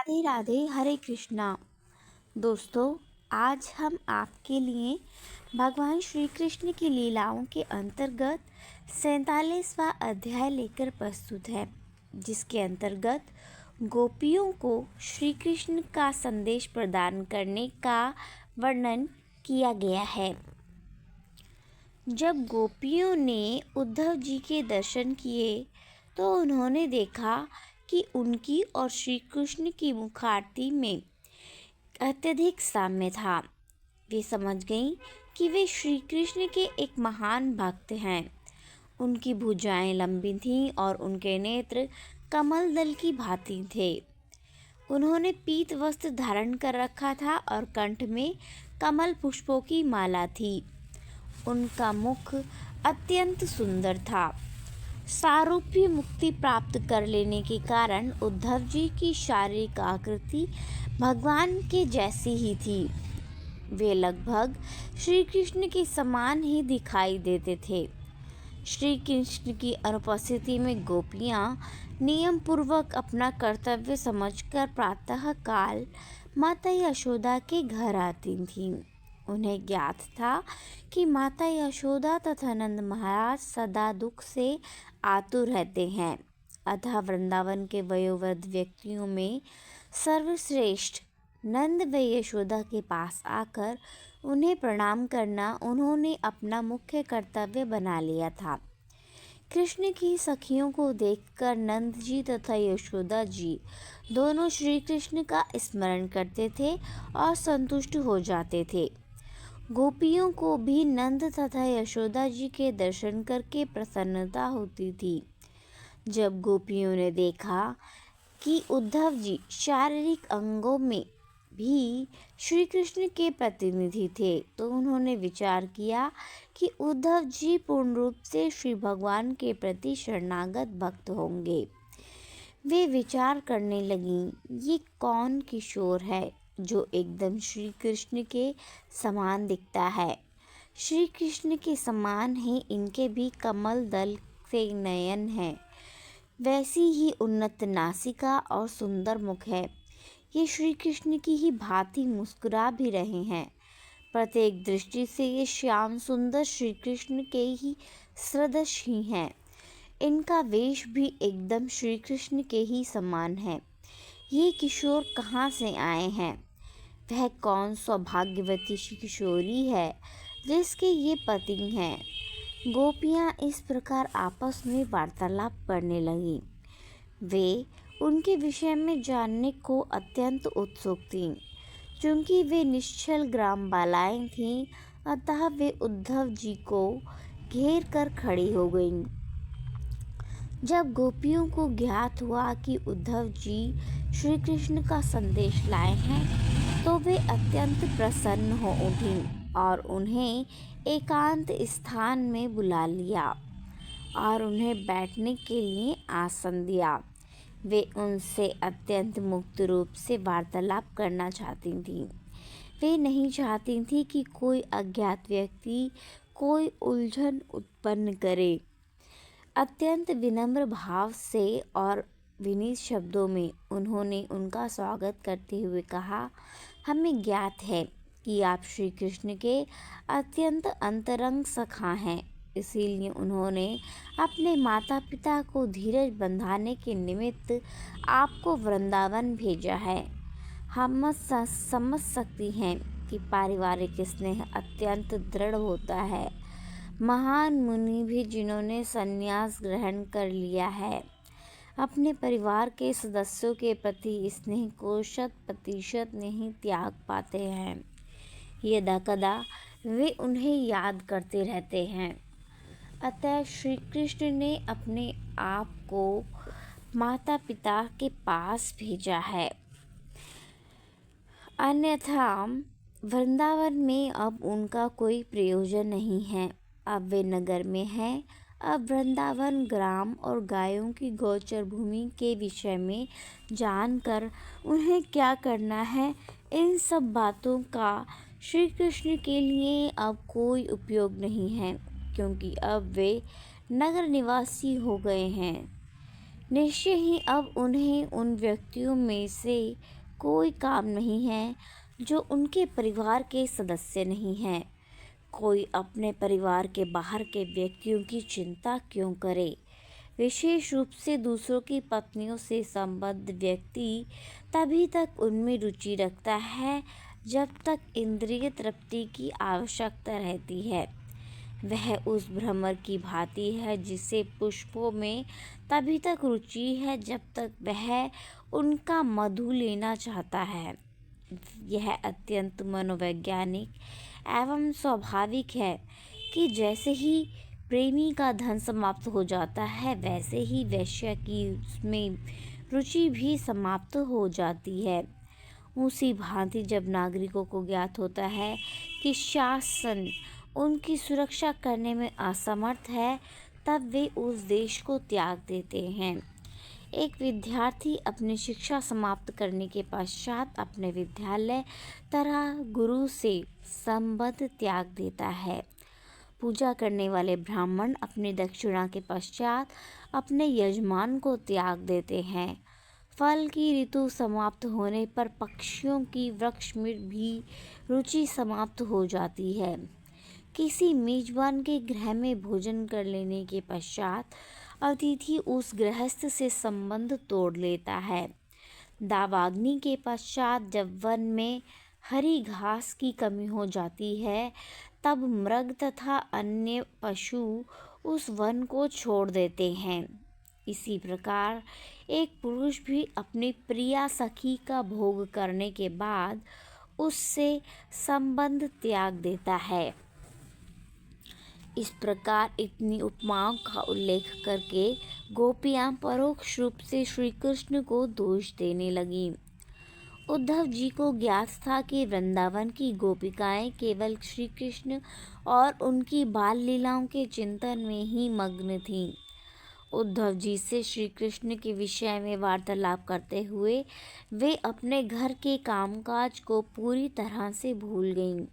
राधे राधे, हरे कृष्णा। दोस्तों, आज हम आपके लिए भगवान श्री कृष्ण की लीलाओं के अंतर्गत 47वां अध्याय लेकर प्रस्तुत है, जिसके अंतर्गत गोपियों को श्री कृष्ण का संदेश प्रदान करने का वर्णन किया गया है। जब गोपियों ने उद्धव जी के दर्शन किए तो उन्होंने देखा कि उनकी और श्री कृष्ण की मुखारती में अत्यधिक साम्य था। वे समझ गईं कि वे श्री कृष्ण के एक महान भक्त हैं। उनकी भुजाएं लंबी थीं और उनके नेत्र कमल दल की भांति थे। उन्होंने पीत वस्त्र धारण कर रखा था और कंठ में कमल पुष्पों की माला थी। उनका मुख अत्यंत सुंदर था। सारूप्य मुक्ति प्राप्त कर लेने के कारण उद्धव जी की शारीरिक आकृति भगवान के जैसी ही थी। वे लगभग श्री कृष्ण के समान ही दिखाई देते थे। श्री कृष्ण की अनुपस्थिति में गोपियां नियम पूर्वक अपना कर्तव्य समझकर प्रातः काल माता यशोदा के घर आती थीं। उन्हें ज्ञात था कि माता यशोदा तथा नंद महाराज सदा दुख से आतुर रहते हैं। अतः वृंदावन के वयोवृद्ध व्यक्तियों में सर्वश्रेष्ठ नंद व यशोदा के पास आकर उन्हें प्रणाम करना उन्होंने अपना मुख्य कर्तव्य बना लिया था। कृष्ण की सखियों को देखकर नंद जी तथा यशोदा जी दोनों श्री कृष्ण का स्मरण करते थे और संतुष्ट हो जाते थे। गोपियों को भी नंद तथा यशोदा जी के दर्शन करके प्रसन्नता होती थी। जब गोपियों ने देखा कि उद्धव जी शारीरिक अंगों में भी श्री कृष्ण के प्रतिनिधि थे तो उन्होंने विचार किया कि उद्धव जी पूर्ण रूप से श्री भगवान के प्रति शरणागत भक्त होंगे। वे विचार करने लगीं, ये कौन किशोर है जो एकदम श्री कृष्ण के समान दिखता है। श्री कृष्ण के समान ही इनके भी कमल दल से नयन है, वैसी ही उन्नत नासिका और सुंदर मुख है। ये श्री कृष्ण की ही भांति मुस्कुरा भी रहे हैं। प्रत्येक दृष्टि से ये श्याम सुंदर श्री कृष्ण के ही सदृश ही हैं। इनका वेश भी एकदम श्री कृष्ण के ही समान है। ये किशोर कहाँ से आए हैं? वह कौन सौभाग्यवती किशोरी है जिसके ये पति हैं? गोपियाँ इस प्रकार आपस में वार्तालाप करने लगीं। वे उनके विषय में जानने को अत्यंत उत्सुक थीं। चूँकि वे निश्चल ग्राम बालाएं थीं, अतः वे उद्धव जी को घेर कर खड़ी हो गईं। जब गोपियों को ज्ञात हुआ कि उद्धव जी श्री कृष्ण का संदेश लाए हैं तो वे अत्यंत प्रसन्न हो उठीं और उन्हें एकांत स्थान में बुला लिया और उन्हें बैठने के लिए आसन दिया। वे उनसे अत्यंत मुक्त रूप से वार्तालाप करना चाहती थीं। वे नहीं चाहती थीं कि कोई अज्ञात व्यक्ति कोई उलझन उत्पन्न करे। अत्यंत विनम्र भाव से और विनीत शब्दों में उन्होंने उनका स्वागत करते हुए कहा, हमें ज्ञात है कि आप श्री कृष्ण के अत्यंत अंतरंग सखा हैं। इसीलिए उन्होंने अपने माता पिता को धीरज बंधाने के निमित्त आपको वृंदावन भेजा है। हम समझ सकती हैं कि पारिवारिक स्नेह अत्यंत दृढ़ होता है। महान मुनि भी जिन्होंने संन्यास ग्रहण कर लिया है अपने परिवार के सदस्यों के प्रति स्नेह को 100% नहीं त्याग पाते हैं। यदा कदा वे उन्हें याद करते रहते हैं। अतः श्री कृष्ण ने अपने आप को माता पिता के पास भेजा है। अन्यथा वृंदावन में अब उनका कोई प्रयोजन नहीं है। अब वे नगर में हैं। अब वृंदावन ग्राम और गायों की गोचर भूमि के विषय में जानकर उन्हें क्या करना है, इन सब बातों का श्री कृष्ण के लिए अब कोई उपयोग नहीं है, क्योंकि अब वे नगर निवासी हो गए हैं। निश्चय ही अब उन्हें उन व्यक्तियों में से कोई काम नहीं है जो उनके परिवार के सदस्य नहीं हैं। कोई अपने परिवार के बाहर के व्यक्तियों की चिंता क्यों करे? विशेष रूप से दूसरों की पत्नियों से संबद्ध व्यक्ति तभी तक उनमें रुचि रखता है जब तक इंद्रिय तृप्ति की आवश्यकता रहती है। वह उस भ्रमर की भांति है जिसे पुष्पों में तभी तक रुचि है जब तक वह उनका मधु लेना चाहता है। यह अत्यंत मनोवैज्ञानिक एवं स्वाभाविक है कि जैसे ही प्रेमी का धन समाप्त हो जाता है वैसे ही वेश्या की उसमें रुचि भी समाप्त हो जाती है। उसी भांति जब नागरिकों को ज्ञात होता है कि शासन उनकी सुरक्षा करने में असमर्थ है तब वे उस देश को त्याग देते हैं। एक विद्यार्थी अपनी शिक्षा समाप्त करने के पश्चात अपने विद्यालय तथा गुरु से संबंध त्याग देता है। पूजा करने वाले ब्राह्मण अपनी दक्षिणा के पश्चात अपने यजमान को त्याग देते हैं। फल की ऋतु समाप्त होने पर पक्षियों की वृक्ष में भी रुचि समाप्त हो जाती है। किसी मेजबान के गृह में भोजन कर लेने के पश्चात अतिथि उस गृहस्थ से संबंध तोड़ लेता है। दावाग्नि के पश्चात जब वन में हरी घास की कमी हो जाती है तब मृग तथा अन्य पशु उस वन को छोड़ देते हैं। इसी प्रकार एक पुरुष भी अपनी प्रिया सखी का भोग करने के बाद उससे संबंध त्याग देता है। इस प्रकार इतनी उपमाओं का उल्लेख करके गोपियां परोक्ष रूप से श्री कृष्ण को दोष देने लगीं। उद्धव जी को ज्ञात था कि वृंदावन की गोपिकाएं केवल श्री कृष्ण और उनकी बाल लीलाओं के चिंतन में ही मग्न थीं। उद्धव जी से श्री कृष्ण के विषय में वार्तालाप करते हुए वे अपने घर के कामकाज को पूरी तरह से भूल गईं।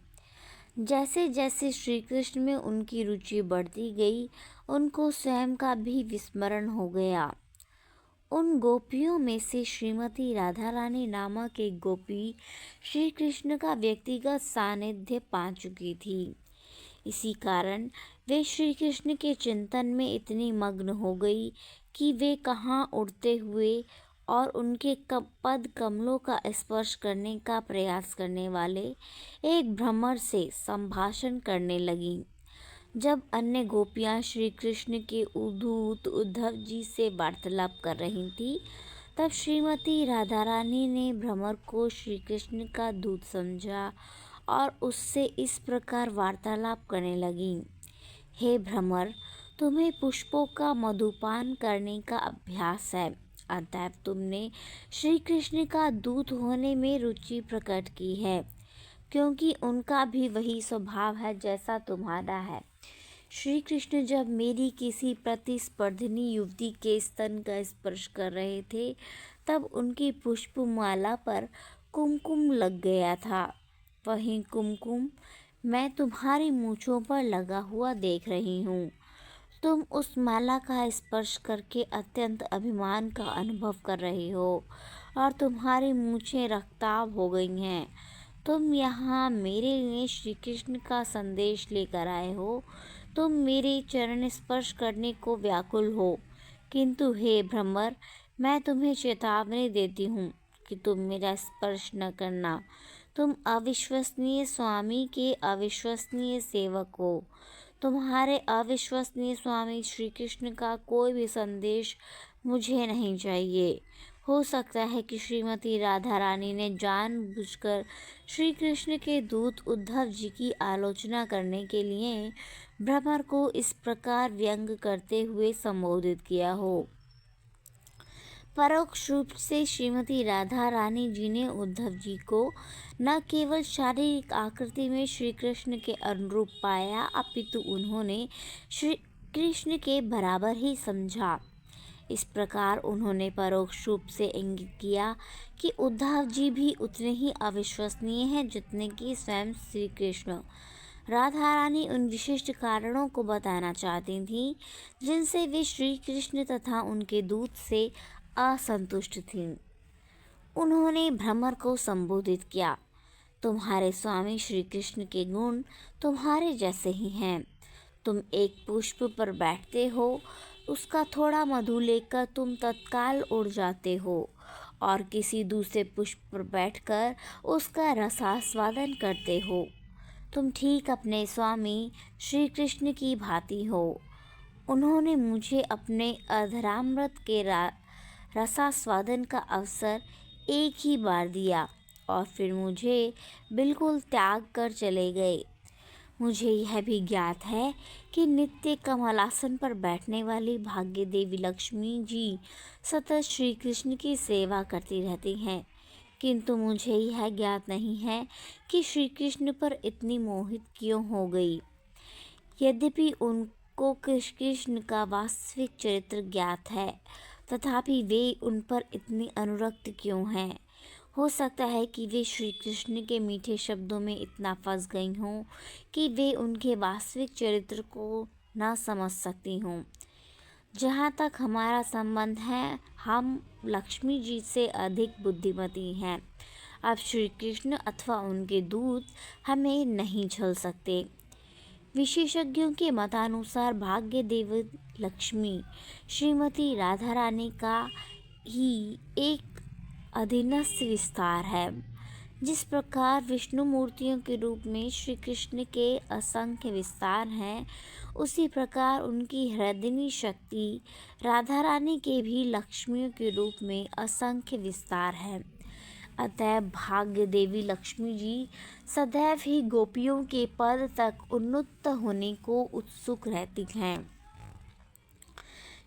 जैसे जैसे श्री कृष्ण में उनकी रुचि बढ़ती गई उनको स्वयं का भी विस्मरण हो गया। उन गोपियों में से श्रीमती राधा रानी नामक एक गोपी श्री कृष्ण का व्यक्तिगत सानिध्य पा चुकी थी। इसी कारण वे श्री कृष्ण के चिंतन में इतनी मग्न हो गई कि वे कहाँ उड़ते हुए और उनके पद कमलों का स्पर्श करने का प्रयास करने वाले एक भ्रमर से संभाषण करने लगीं। जब अन्य गोपियां श्री कृष्ण के दूत उद्धव जी से वार्तालाप कर रही थीं, तब श्रीमती राधा रानी ने भ्रमर को श्री कृष्ण का दूत समझा और उससे इस प्रकार वार्तालाप करने लगीं। हे भ्रमर, तुम्हें पुष्पों का मधुपान करने का अभ्यास है, अतः तुमने श्री कृष्ण का दूत होने में रुचि प्रकट की है, क्योंकि उनका भी वही स्वभाव है जैसा तुम्हारा है। श्री कृष्ण जब मेरी किसी प्रतिस्पर्धिनी युवती के स्तन का स्पर्श कर रहे थे तब उनकी पुष्पमाला पर कुमकुम लग गया था। वही कुमकुम मैं तुम्हारी मूंछों पर लगा हुआ देख रही हूँ। तुम उस माला का स्पर्श करके अत्यंत अभिमान का अनुभव कर रहे हो और तुम्हारी मूंछें रक्ताभ हो गई हैं। तुम यहाँ मेरे लिए श्री कृष्ण का संदेश लेकर आए हो। तुम मेरे चरण स्पर्श करने को व्याकुल हो, किंतु हे भ्रमर, मैं तुम्हें चेतावनी देती हूँ कि तुम मेरा स्पर्श न करना। तुम अविश्वसनीय स्वामी के अविश्वसनीय सेवक हो। तुम्हारे अविश्वसनीय स्वामी श्री कृष्ण का कोई भी संदेश मुझे नहीं चाहिए। हो सकता है कि श्रीमती राधा रानी ने जानबूझकर श्री कृष्ण के दूत उद्धव जी की आलोचना करने के लिए भ्रमर को इस प्रकार व्यंग करते हुए संबोधित किया हो। परोक्ष रूप से श्रीमती राधा रानी जी ने उद्धव जी को न केवल शारीरिक आकृति में श्री कृष्ण के अनुरूप पाया, अपितु उन्होंने श्री कृष्ण के बराबर ही समझा। इस प्रकार उन्होंने परोक्ष रूप से इंगित किया कि उद्धव जी भी उतने ही अविश्वसनीय हैं जितने कि स्वयं श्री कृष्ण। राधा रानी उन विशिष्ट कारणों को बताना चाहती थीं जिनसे वे श्री कृष्ण तथा उनके दूत से असंतुष्ट थीं। उन्होंने भ्रमर को संबोधित किया, तुम्हारे स्वामी श्री कृष्ण के गुण तुम्हारे जैसे ही हैं। तुम एक पुष्प पर बैठते हो, उसका थोड़ा मधु लेकर तुम तत्काल उड़ जाते हो और किसी दूसरे पुष्प पर बैठकर उसका रसास्वादन करते हो। तुम ठीक अपने स्वामी श्री कृष्ण की भांति हो। उन्होंने मुझे अपने अधरामृत के रसास्वादन का अवसर एक ही बार दिया और फिर मुझे बिल्कुल त्याग कर चले गए। मुझे यह भी ज्ञात है कि नित्य कमलासन पर बैठने वाली भाग्य देवी लक्ष्मी जी सतत श्री कृष्ण की सेवा करती रहती हैं, किंतु मुझे यह ज्ञात नहीं है कि श्री कृष्ण पर इतनी मोहित क्यों हो गई। यद्यपि उनको कृष्ण का वास्तविक चरित्र ज्ञात है, तथापि वे उन पर इतनी अनुरक्त क्यों हैं। हो सकता है कि वे श्री कृष्ण के मीठे शब्दों में इतना फंस गई हों कि वे उनके वास्तविक चरित्र को न समझ सकती हों। जहाँ तक हमारा संबंध है, हम लक्ष्मी जी से अधिक बुद्धिमती हैं। अब श्री कृष्ण अथवा उनके दूत हमें नहीं छल सकते। विशेषज्ञों के मतानुसार भाग्य देवी लक्ष्मी श्रीमती राधा रानी का ही एक अधीनस्थ विस्तार है। जिस प्रकार विष्णु मूर्तियों के रूप में श्री कृष्ण के असंख्य विस्तार हैं, उसी प्रकार उनकी हृदयनी शक्ति राधा रानी के भी लक्ष्मियों के रूप में असंख्य विस्तार है। अतः भाग्य देवी लक्ष्मी जी सदैव ही गोपियों के पद तक उन्नत होने को उत्सुक रहती हैं।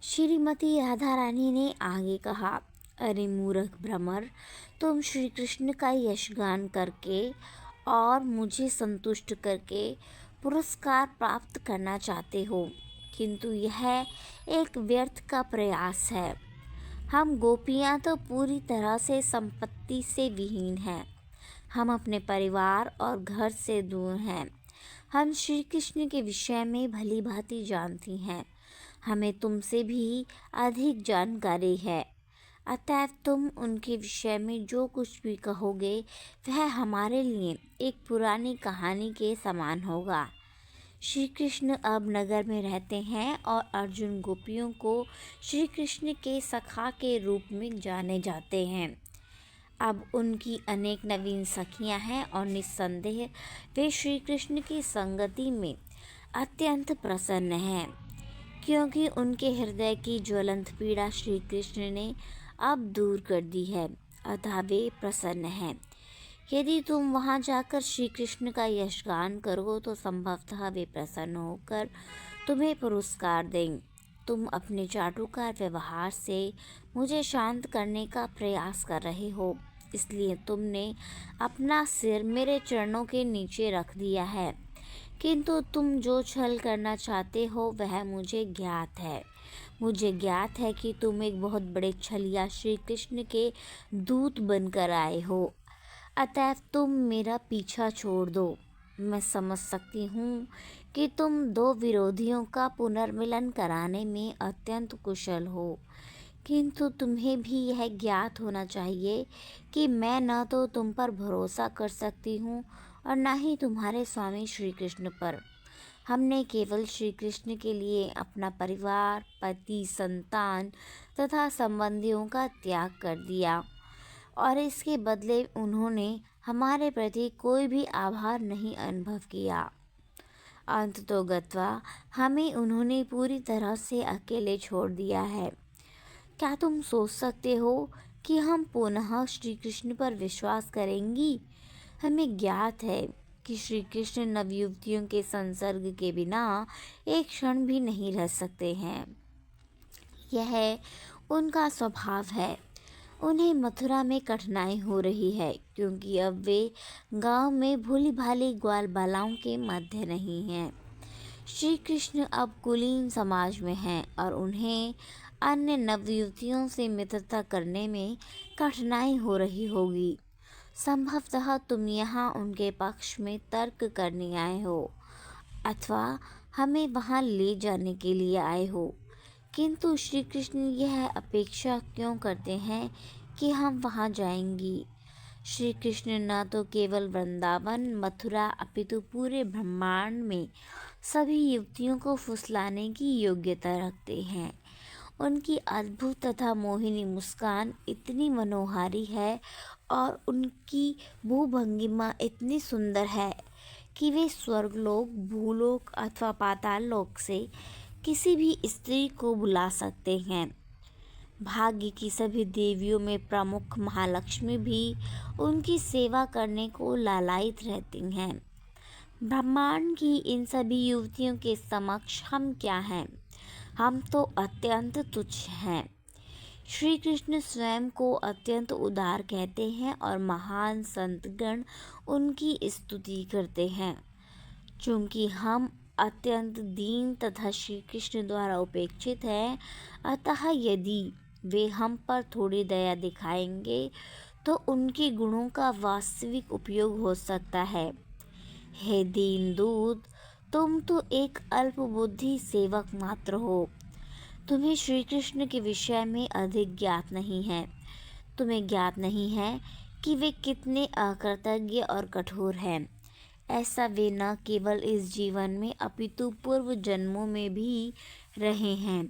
श्रीमती राधा रानी ने आगे कहा, अरे मूर्ख भ्रमर, तुम श्री कृष्ण का यशगान करके और मुझे संतुष्ट करके पुरस्कार प्राप्त करना चाहते हो, किंतु यह एक व्यर्थ का प्रयास है। हम गोपियाँ तो पूरी तरह से संपत्ति से विहीन हैं। हम अपने परिवार और घर से दूर हैं। हम श्री कृष्ण के विषय में भली भांति जानती हैं। हमें तुमसे भी अधिक जानकारी है। अतः तुम उनके विषय में जो कुछ भी कहोगे वह हमारे लिए एक पुरानी कहानी के समान होगा। श्री कृष्ण अब नगर में रहते हैं और अर्जुन गोपियों को श्री कृष्ण के सखा के रूप में जाने जाते हैं। अब उनकी अनेक नवीन सखियां हैं और निस्संदेह वे श्री कृष्ण की संगति में अत्यंत प्रसन्न हैं, क्योंकि उनके हृदय की ज्वलंत पीड़ा श्री कृष्ण ने अब दूर कर दी है, अतः वे प्रसन्न हैं। यदि तुम वहां जाकर श्री कृष्ण का यशगान करो तो संभवतः वे प्रसन्न होकर तुम्हें पुरस्कार दें। तुम अपने चाटुकार व्यवहार से मुझे शांत करने का प्रयास कर रहे हो, इसलिए तुमने अपना सिर मेरे चरणों के नीचे रख दिया है, किंतु तुम जो छल करना चाहते हो वह मुझे ज्ञात है। मुझे ज्ञात है कि तुम एक बहुत बड़े छलिया श्री कृष्ण के दूत बनकर आए हो। अतः तुम मेरा पीछा छोड़ दो। मैं समझ सकती हूँ कि तुम दो विरोधियों का पुनर्मिलन कराने में अत्यंत कुशल हो, किंतु तुम्हें भी यह ज्ञात होना चाहिए कि मैं न तो तुम पर भरोसा कर सकती हूँ और न ही तुम्हारे स्वामी श्री कृष्ण पर। हमने केवल श्री कृष्ण के लिए अपना परिवार, पति, संतान तथा संबंधियों का त्याग कर दिया और इसके बदले उन्होंने हमारे प्रति कोई भी आभार नहीं अनुभव किया। अंततोगत्वा हमें उन्होंने पूरी तरह से अकेले छोड़ दिया है। क्या तुम सोच सकते हो कि हम पुनः श्री कृष्ण पर विश्वास करेंगी? हमें ज्ञात है कि श्री कृष्ण नवयुवतियों के संसर्ग के बिना एक क्षण भी नहीं रह सकते हैं। यह उनका स्वभाव है। उन्हें मथुरा में कठिनाई हो रही है, क्योंकि अब वे गांव में भोली भाली ग्वाल बालाओं के मध्य नहीं हैं। श्री कृष्ण अब कुलीन समाज में हैं और उन्हें अन्य नवयुवतियों से मित्रता करने में कठिनाई हो रही होगी। संभवतः तुम यहाँ उनके पक्ष में तर्क करने आए हो। अथवा हमें वहाँ ले जाने के लिए आए हो। किंतु श्री कृष्ण यह अपेक्षा क्यों करते हैं कि हम वहाँ जाएंगी? श्री कृष्ण न तो केवल वृंदावन मथुरा अपितु पूरे ब्रह्मांड में सभी युवतियों को फुसलाने की योग्यता रखते हैं। उनकी अद्भुत तथा मोहिनी मुस्कान इतनी मनोहारी है और उनकी भूभंगिमा इतनी सुंदर है कि वे स्वर्गलोक, भूलोक अथवा पाताल लोक से किसी भी स्त्री को बुला सकते हैं। भाग्य की सभी देवियों में प्रमुख महालक्ष्मी भी उनकी सेवा करने को लालायित रहती हैं। ब्रह्मांड की इन सभी युवतियों के समक्ष हम क्या हैं? हम तो अत्यंत तुच्छ हैं। श्री कृष्ण स्वयं को अत्यंत उदार कहते हैं और महान संतगण उनकी स्तुति करते हैं। चूंकि हम अत्यंत दीन तथा श्री कृष्ण द्वारा उपेक्षित हैं, अतः यदि वे हम पर थोड़ी दया दिखाएंगे तो उनके गुणों का वास्तविक उपयोग हो सकता है। हे दीनदूत, तुम तो एक अल्पबुद्धि सेवक मात्र हो। तुम्हें श्री कृष्ण के विषय में अधिक ज्ञात नहीं है। तुम्हें ज्ञात नहीं है कि वे कितने अकृतज्ञ और कठोर हैं। ऐसा वे न केवल इस जीवन में अपितु पूर्व जन्मों में भी रहे हैं।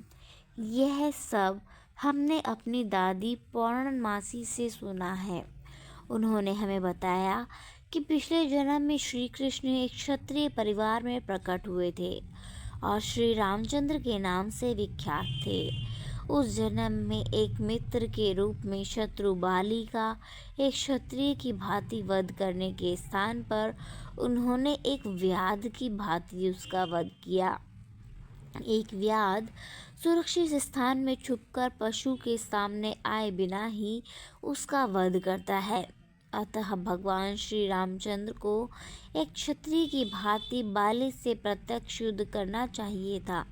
यह सब हमने अपनी दादी पौर्णमासी से सुना है। उन्होंने हमें बताया कि पिछले जन्म में श्री कृष्ण एक क्षत्रिय परिवार में प्रकट हुए थे और श्री रामचंद्र के नाम से विख्यात थे। उस जन्म में एक मित्र के रूप में शत्रु बाली का एक क्षत्रिय की भांति वध करने के स्थान पर उन्होंने एक व्याध की भांति उसका वध किया। एक व्याध सुरक्षित स्थान में छुपकर पशु के सामने आए बिना ही उसका वध करता है। अतः भगवान श्री रामचंद्र को एक क्षत्रिय की भांति बाली से प्रत्यक्ष युद्ध करना चाहिए था,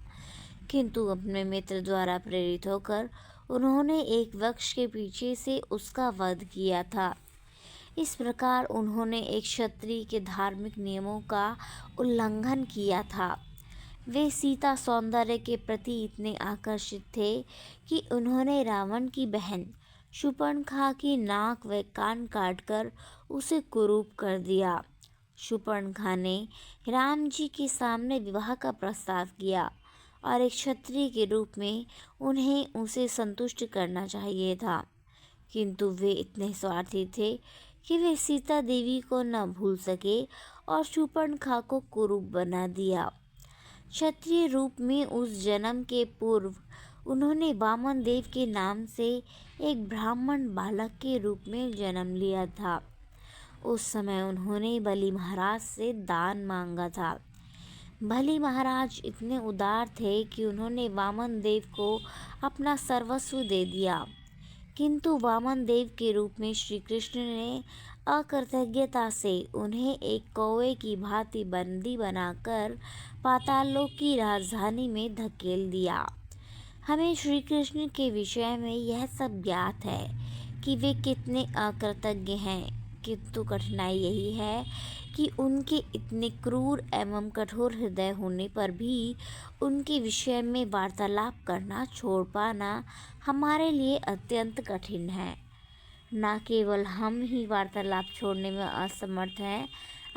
किंतु अपने मित्र द्वारा प्रेरित होकर उन्होंने एक वृक्ष के पीछे से उसका वध किया था। इस प्रकार उन्होंने एक क्षत्रिय के धार्मिक नियमों का उल्लंघन किया था। वे सीता सौंदर्य के प्रति इतने आकर्षित थे कि उन्होंने रावण की बहन शूर्पणखा की नाक व कान काटकर उसे कुरूप कर दिया। शूर्पणखा ने राम जी के सामने विवाह का प्रस्ताव किया और एक क्षत्रिय के रूप में उन्हें उसे संतुष्ट करना चाहिए था, किंतु वे इतने स्वार्थी थे कि वे सीता देवी को न भूल सके और शूर्पणखा को कुरूप बना दिया। क्षत्रिय रूप में उस जन्म के पूर्व उन्होंने वामन देव के नाम से एक ब्राह्मण बालक के रूप में जन्म लिया था। उस समय उन्होंने बलि महाराज से दान मांगा था। बलि महाराज इतने उदार थे कि उन्होंने वामन देव को अपना सर्वस्व दे दिया, किंतु वामन देव के रूप में श्री कृष्ण ने अकृतज्ञता से उन्हें एक कौवे की भांति बंदी बनाकर पातालोक की राजधानी में धकेल दिया। हमें श्री कृष्ण के विषय में यह सब ज्ञात है कि वे कितने अकृतज्ञ हैं, किंतु कठिनाई यही है कि उनके इतने क्रूर एवं कठोर हृदय होने पर भी उनके विषय में वार्तालाप करना छोड़ पाना हमारे लिए अत्यंत कठिन है। न केवल हम ही वार्तालाप छोड़ने में असमर्थ हैं,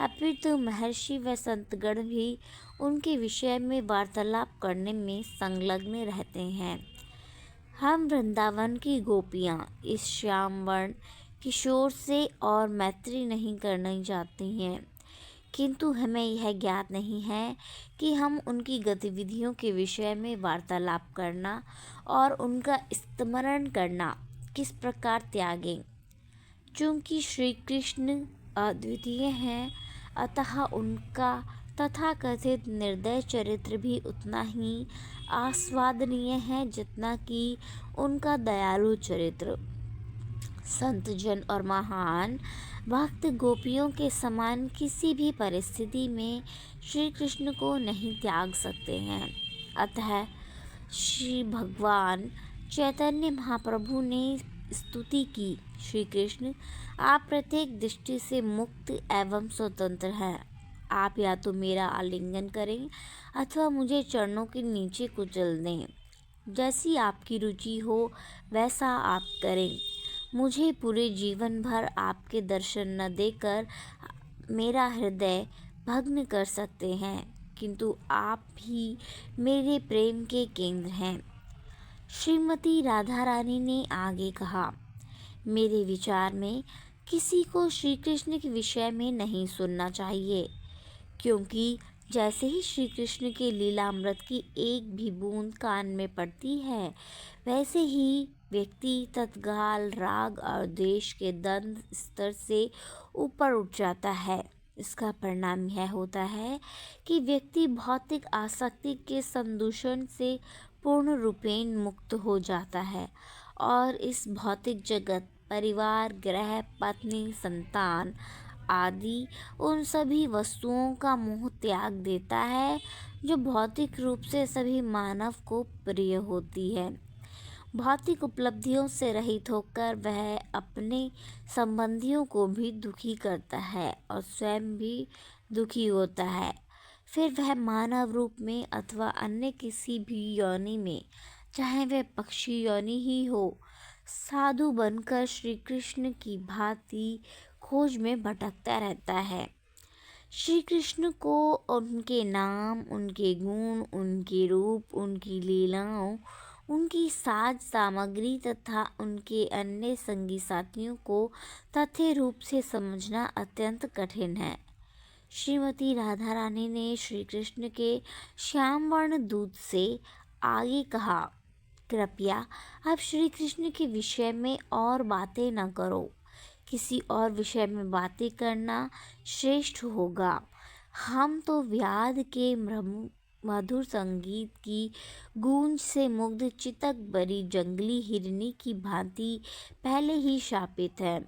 अपितु महर्षि व संतगण भी उनके विषय में वार्तालाप करने में संलग्न रहते हैं। हम वृंदावन की गोपियाँ इस श्याम वर्ण किशोर से और मैत्री नहीं करना चाहती हैं, किंतु हमें यह ज्ञात नहीं है कि हम उनकी गतिविधियों के विषय में वार्तालाप करना और उनका स्मरण करना किस प्रकार त्यागें। चूँकि श्री कृष्ण अद्वितीय हैं, अतः उनका तथाकथित निर्दय चरित्र भी उतना ही आस्वादनीय है जितना कि उनका दयालु चरित्र। संत जन और महान भक्त गोपियों के समान किसी भी परिस्थिति में श्री कृष्ण को नहीं त्याग सकते हैं। अतः श्री भगवान चैतन्य महाप्रभु ने स्तुति की, श्री कृष्ण आप प्रत्येक दृष्टि से मुक्त एवं स्वतंत्र हैं। आप या तो मेरा आलिंगन करें अथवा मुझे चरणों के नीचे कुचल दें। जैसी आपकी रुचि हो वैसा आप करें। मुझे पूरे जीवन भर आपके दर्शन न देकर मेरा हृदय भग्न कर सकते हैं, किंतु आप ही मेरे प्रेम के केंद्र हैं। श्रीमती राधा रानी ने आगे कहा, मेरे विचार में किसी को श्री कृष्ण के विषय में नहीं सुनना चाहिए, क्योंकि जैसे ही श्री कृष्ण के लीलामृत की एक भी बूंद कान में पड़ती है, वैसे ही व्यक्ति तत्काल राग और द्वेष के द्वंद स्तर से ऊपर उठ जाता है। इसका परिणाम यह होता है कि व्यक्ति भौतिक आसक्ति के संदूषण से पूर्ण रूपेण मुक्त हो जाता है और इस भौतिक जगत, परिवार, गृह, पत्नी, संतान आदि उन सभी वस्तुओं का मोह त्याग देता है जो भौतिक रूप से सभी मानव को प्रिय होती है। भौतिक उपलब्धियों से रहित होकर वह अपने संबंधियों को भी दुखी करता है और स्वयं भी दुखी होता है। फिर वह मानव रूप में अथवा अन्य किसी भी योनि में, चाहे वह पक्षी योनि ही हो, साधु बनकर श्री कृष्ण की भांति खोज में भटकता रहता है। श्री कृष्ण को उनके नाम, उनके गुण, उनके रूप, उनकी लीलाओं, उनकी साज सामग्री तथा उनके अन्य संगी साथियों को तथ्य रूप से समझना अत्यंत कठिन है। श्रीमती राधा रानी ने श्री कृष्ण के श्याम वर्ण दूत से आगे कहा, कृपया आप श्री कृष्ण के विषय में और बातें न करो। किसी और विषय में बातें करना श्रेष्ठ होगा। हम तो व्याध के मधुर संगीत की गूंज से मुग्ध चितक बरी जंगली हिरनी की भांति पहले ही शापित हैं।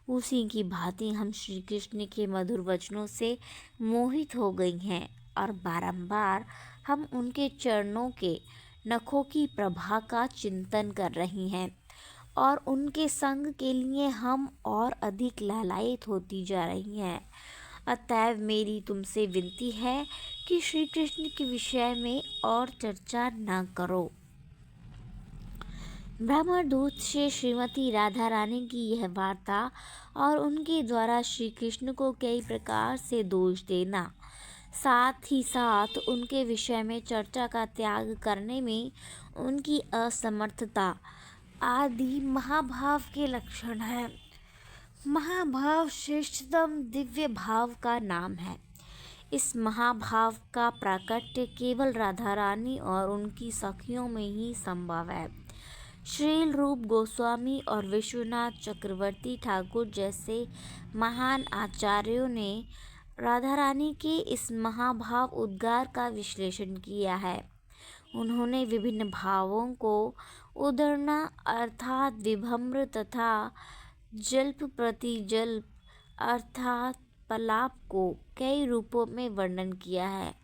उसी की भांति हम श्री कृष्ण के मधुर वचनों से मोहित हो गई हैं और बारंबार हम उनके चरणों के नखों की प्रभा का चिंतन कर रही हैं और उनके संग के लिए हम और अधिक लालायित होती जा रही हैं। अतएव मेरी तुमसे विनती है कि श्री कृष्ण के विषय में और चर्चा न करो। ब्रह्मदूत से श्रीमती राधा रानी की यह वार्ता और उनके द्वारा श्री कृष्ण को कई प्रकार से दोष देना, साथ ही साथ उनके विषय में चर्चा का त्याग करने में उनकी असमर्थता आदि महाभाव के लक्षण हैं। महाभाव श्रेष्ठतम दिव्य भाव का नाम है। इस महाभाव का प्राकट्य केवल राधा रानी और उनकी सखियों में ही संभव है। श्रील रूप गोस्वामी और विश्वनाथ चक्रवर्ती ठाकुर जैसे महान आचार्यों ने राधा रानी के इस महाभाव उद्गार का विश्लेषण किया है। उन्होंने विभिन्न भावों को उदरना अर्थात विभ्रम तथा जल्प प्रति जल्प अर्थात पलाप को कई रूपों में वर्णन किया है।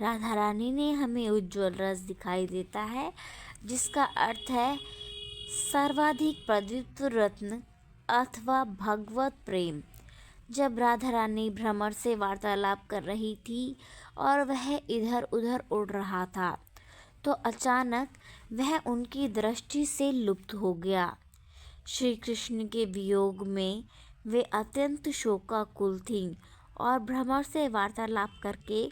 राधा रानी ने हमें उज्ज्वल रस दिखाई देता है, जिसका अर्थ है सर्वाधिक प्रदीप्त रत्न अथवा भगवत प्रेम। जब राधा रानी भ्रमर से वार्तालाप कर रही थी और वह इधर उधर उड़ रहा था, तो अचानक वह उनकी दृष्टि से लुप्त हो गया। श्री कृष्ण के वियोग में वे अत्यंत शोकाकुल थीं और भ्रमर से वार्तालाप करके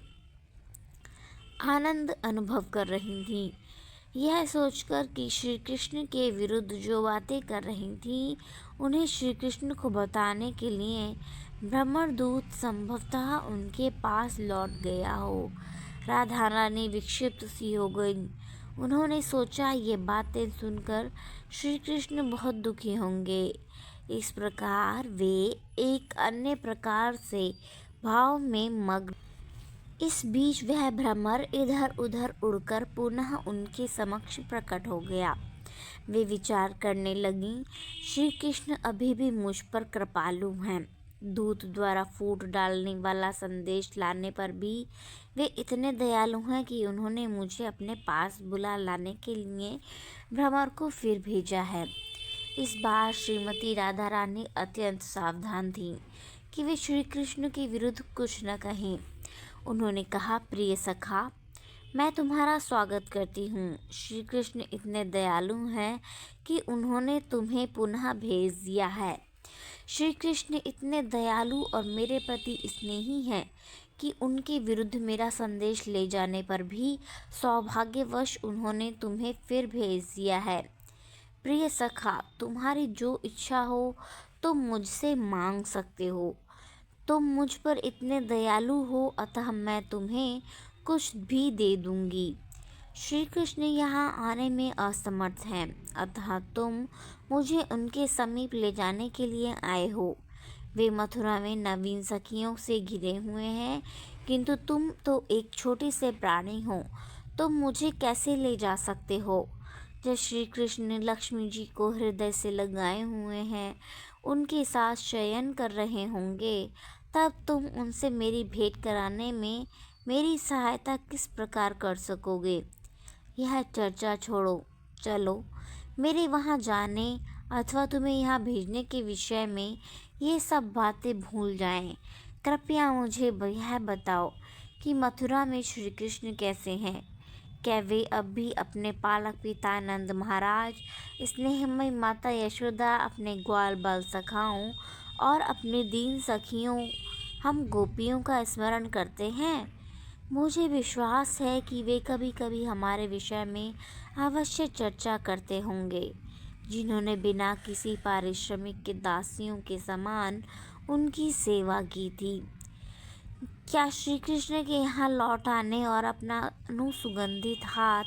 आनंद अनुभव कर रही थीं। यह सोचकर कि श्री कृष्ण के विरुद्ध जो बातें कर रही थीं, उन्हें श्री कृष्ण को बताने के लिए ब्रह्मदूत संभवतः उनके पास लौट गया हो। राधा रानी विक्षिप्त सी हो गई। उन्होंने सोचा ये बातें सुनकर श्री कृष्ण बहुत दुखी होंगे। इस प्रकार वे एक अन्य प्रकार से भाव में मग्न। इस बीच वह भ्रमर इधर उधर उड़कर पुनः उनके समक्ष प्रकट हो गया। वे विचार करने लगीं, श्री कृष्ण अभी भी मुझ पर कृपालु हैं। दूत द्वारा फूट डालने वाला संदेश लाने पर भी वे इतने दयालु हैं कि उन्होंने मुझे अपने पास बुला लाने के लिए भ्रमर को फिर भेजा है। इस बार श्रीमती राधा रानी अत्यंत सावधान थीं कि वे श्री कृष्ण के विरुद्ध कुछ न कहें। उन्होंने कहा, प्रिय सखा, मैं तुम्हारा स्वागत करती हूँ। श्री कृष्ण इतने दयालु हैं कि उन्होंने तुम्हें पुनः भेज दिया है। श्री कृष्ण इतने दयालु और मेरे प्रति स्नेही हैं कि उनके विरुद्ध मेरा संदेश ले जाने पर भी सौभाग्यवश उन्होंने तुम्हें फिर भेज दिया है। प्रिय सखा, तुम्हारी जो इच्छा हो तुम मुझसे मांग सकते हो। तुम मुझ पर इतने दयालु हो, अतः मैं तुम्हें कुछ भी दे दूंगी। श्री कृष्ण यहाँ आने में असमर्थ हैं, अतः तुम मुझे उनके समीप ले जाने के लिए आए हो। वे मथुरा में नवीन सखियों से घिरे हुए हैं, किंतु तुम तो एक छोटे से प्राणी हो, तुम मुझे कैसे ले जा सकते हो? जब श्री कृष्ण लक्ष्मी जी को हृदय से लगाए हुए हैं, उनके साथ शयन कर रहे होंगे, तब तुम उनसे मेरी भेंट कराने में मेरी सहायता किस प्रकार कर सकोगे? यह चर्चा छोड़ो, चलो मेरे वहाँ जाने अथवा तुम्हें यहाँ भेजने के विषय में ये सब बातें भूल जाएं। कृपया मुझे यह बताओ कि मथुरा में श्री कृष्ण कैसे हैं? क्या वे अब भी अपने पालक पिता नंद महाराज, स्नेहमयी माता यशोदा, अपने ग्वाल बाल सखाओं और अपने दीन सखियों हम गोपियों का स्मरण करते हैं? मुझे विश्वास है कि वे कभी कभी हमारे विषय में अवश्य चर्चा करते होंगे, जिन्होंने बिना किसी पारिश्रमिक के दासियों के समान उनकी सेवा की थी। क्या श्री कृष्ण के यहाँ लौट आने और अपना अनुसुगंधित हाथ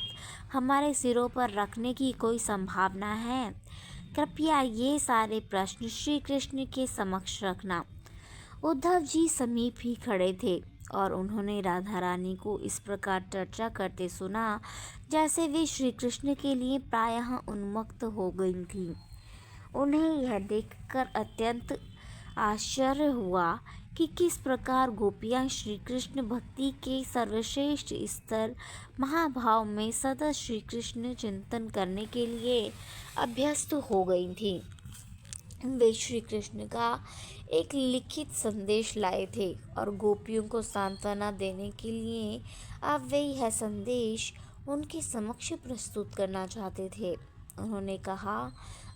हमारे सिरों पर रखने की कोई संभावना है? कृपया ये सारे प्रश्न श्री कृष्ण के समक्ष रखना। उद्धव जी समीप ही खड़े थे और उन्होंने राधा रानी को इस प्रकार चर्चा करते सुना जैसे वे श्री कृष्ण के लिए प्रायः उन्मुक्त हो गई थीं। उन्हें यह देखकर अत्यंत आश्चर्य हुआ कि किस प्रकार गोपियाँ श्री कृष्ण भक्ति के सर्वश्रेष्ठ स्तर महाभाव में सदा श्री कृष्ण चिंतन करने के लिए अभ्यस्त हो गई थीं। वे श्री कृष्ण का एक लिखित संदेश लाए थे और गोपियों को सांत्वना देने के लिए अब वे यह संदेश उनके समक्ष प्रस्तुत करना चाहते थे। उन्होंने कहा,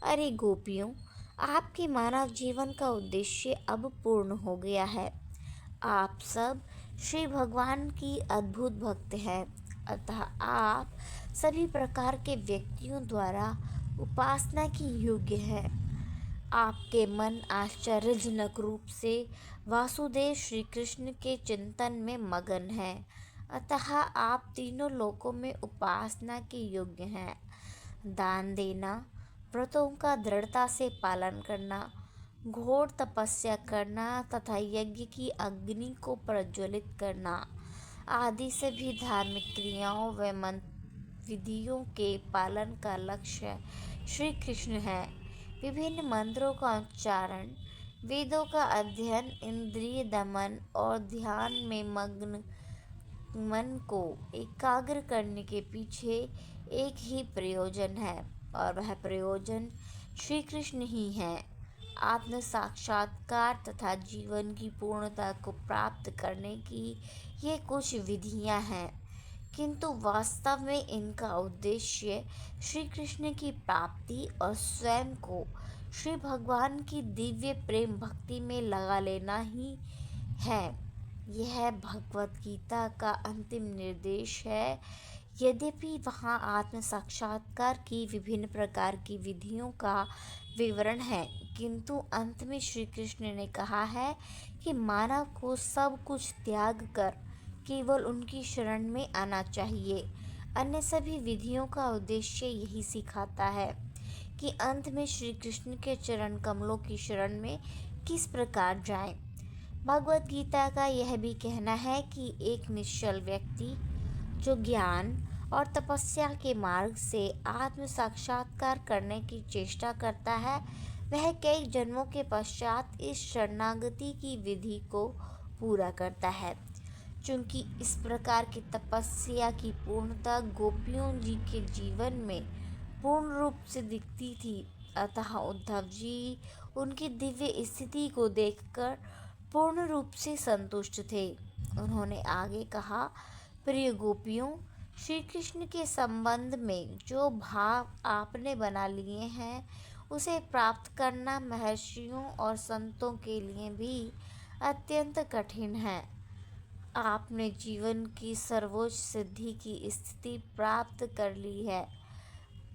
अरे गोपियों, आपके मानव जीवन का उद्देश्य अब पूर्ण हो गया है। आप सब श्री भगवान की अद्भुत भक्त हैं, अतः आप सभी प्रकार के व्यक्तियों द्वारा उपासना की योग्य है। आपके मन आश्चर्यजनक रूप से वासुदेव श्री कृष्ण के चिंतन में मगन है, अतः आप तीनों लोकों में उपासना के योग्य हैं। दान देना, व्रतों का दृढ़ता से पालन करना, घोर तपस्या करना तथा यज्ञ की अग्नि को प्रज्वलित करना आदि सभी धार्मिक क्रियाओं व विधियों के पालन का लक्ष्य श्री कृष्ण है। विभिन्न मंत्रों का उच्चारण, वेदों का अध्ययन, इंद्रिय दमन और ध्यान में मग्न मन को एकाग्र करने के पीछे एक ही प्रयोजन है और वह प्रयोजन श्री कृष्ण ही है। आत्म साक्षात्कार तथा जीवन की पूर्णता को प्राप्त करने की ये कुछ विधियां हैं, किंतु वास्तव में इनका उद्देश्य श्री कृष्ण की प्राप्ति और स्वयं को श्री भगवान की दिव्य प्रेम भक्ति में लगा लेना ही है। यह भगवत गीता का अंतिम निर्देश है। यद्यपि वहाँ आत्म साक्षात्कार की विभिन्न प्रकार की विधियों का विवरण है, किंतु अंत में श्री कृष्ण ने कहा है कि मानव को सब कुछ त्याग कर केवल उनकी शरण में आना चाहिए। अन्य सभी विधियों का उद्देश्य यही सिखाता है कि अंत में श्री कृष्ण के चरण कमलों की शरण में किस प्रकार जाएं। भगवत गीता का यह भी कहना है कि एक निश्चल व्यक्ति जो ज्ञान और तपस्या के मार्ग से आत्म साक्षात्कार करने की चेष्टा करता है, वह कई जन्मों के पश्चात इस शरणागति की विधि को पूरा करता है। चूँकि इस प्रकार की तपस्या की पूर्णता गोपियों जी के जीवन में पूर्ण रूप से दिखती थी, अतः उद्धव जी उनकी दिव्य स्थिति को देखकर पूर्ण रूप से संतुष्ट थे उन्होंने आगे कहा, प्रिय गोपियों, श्री कृष्ण के संबंध में जो भाव आपने बना लिए हैं उसे प्राप्त करना महर्षियों और संतों के लिए भी अत्यंत कठिन है। आपने जीवन की सर्वोच्च सिद्धि की स्थिति प्राप्त कर ली है।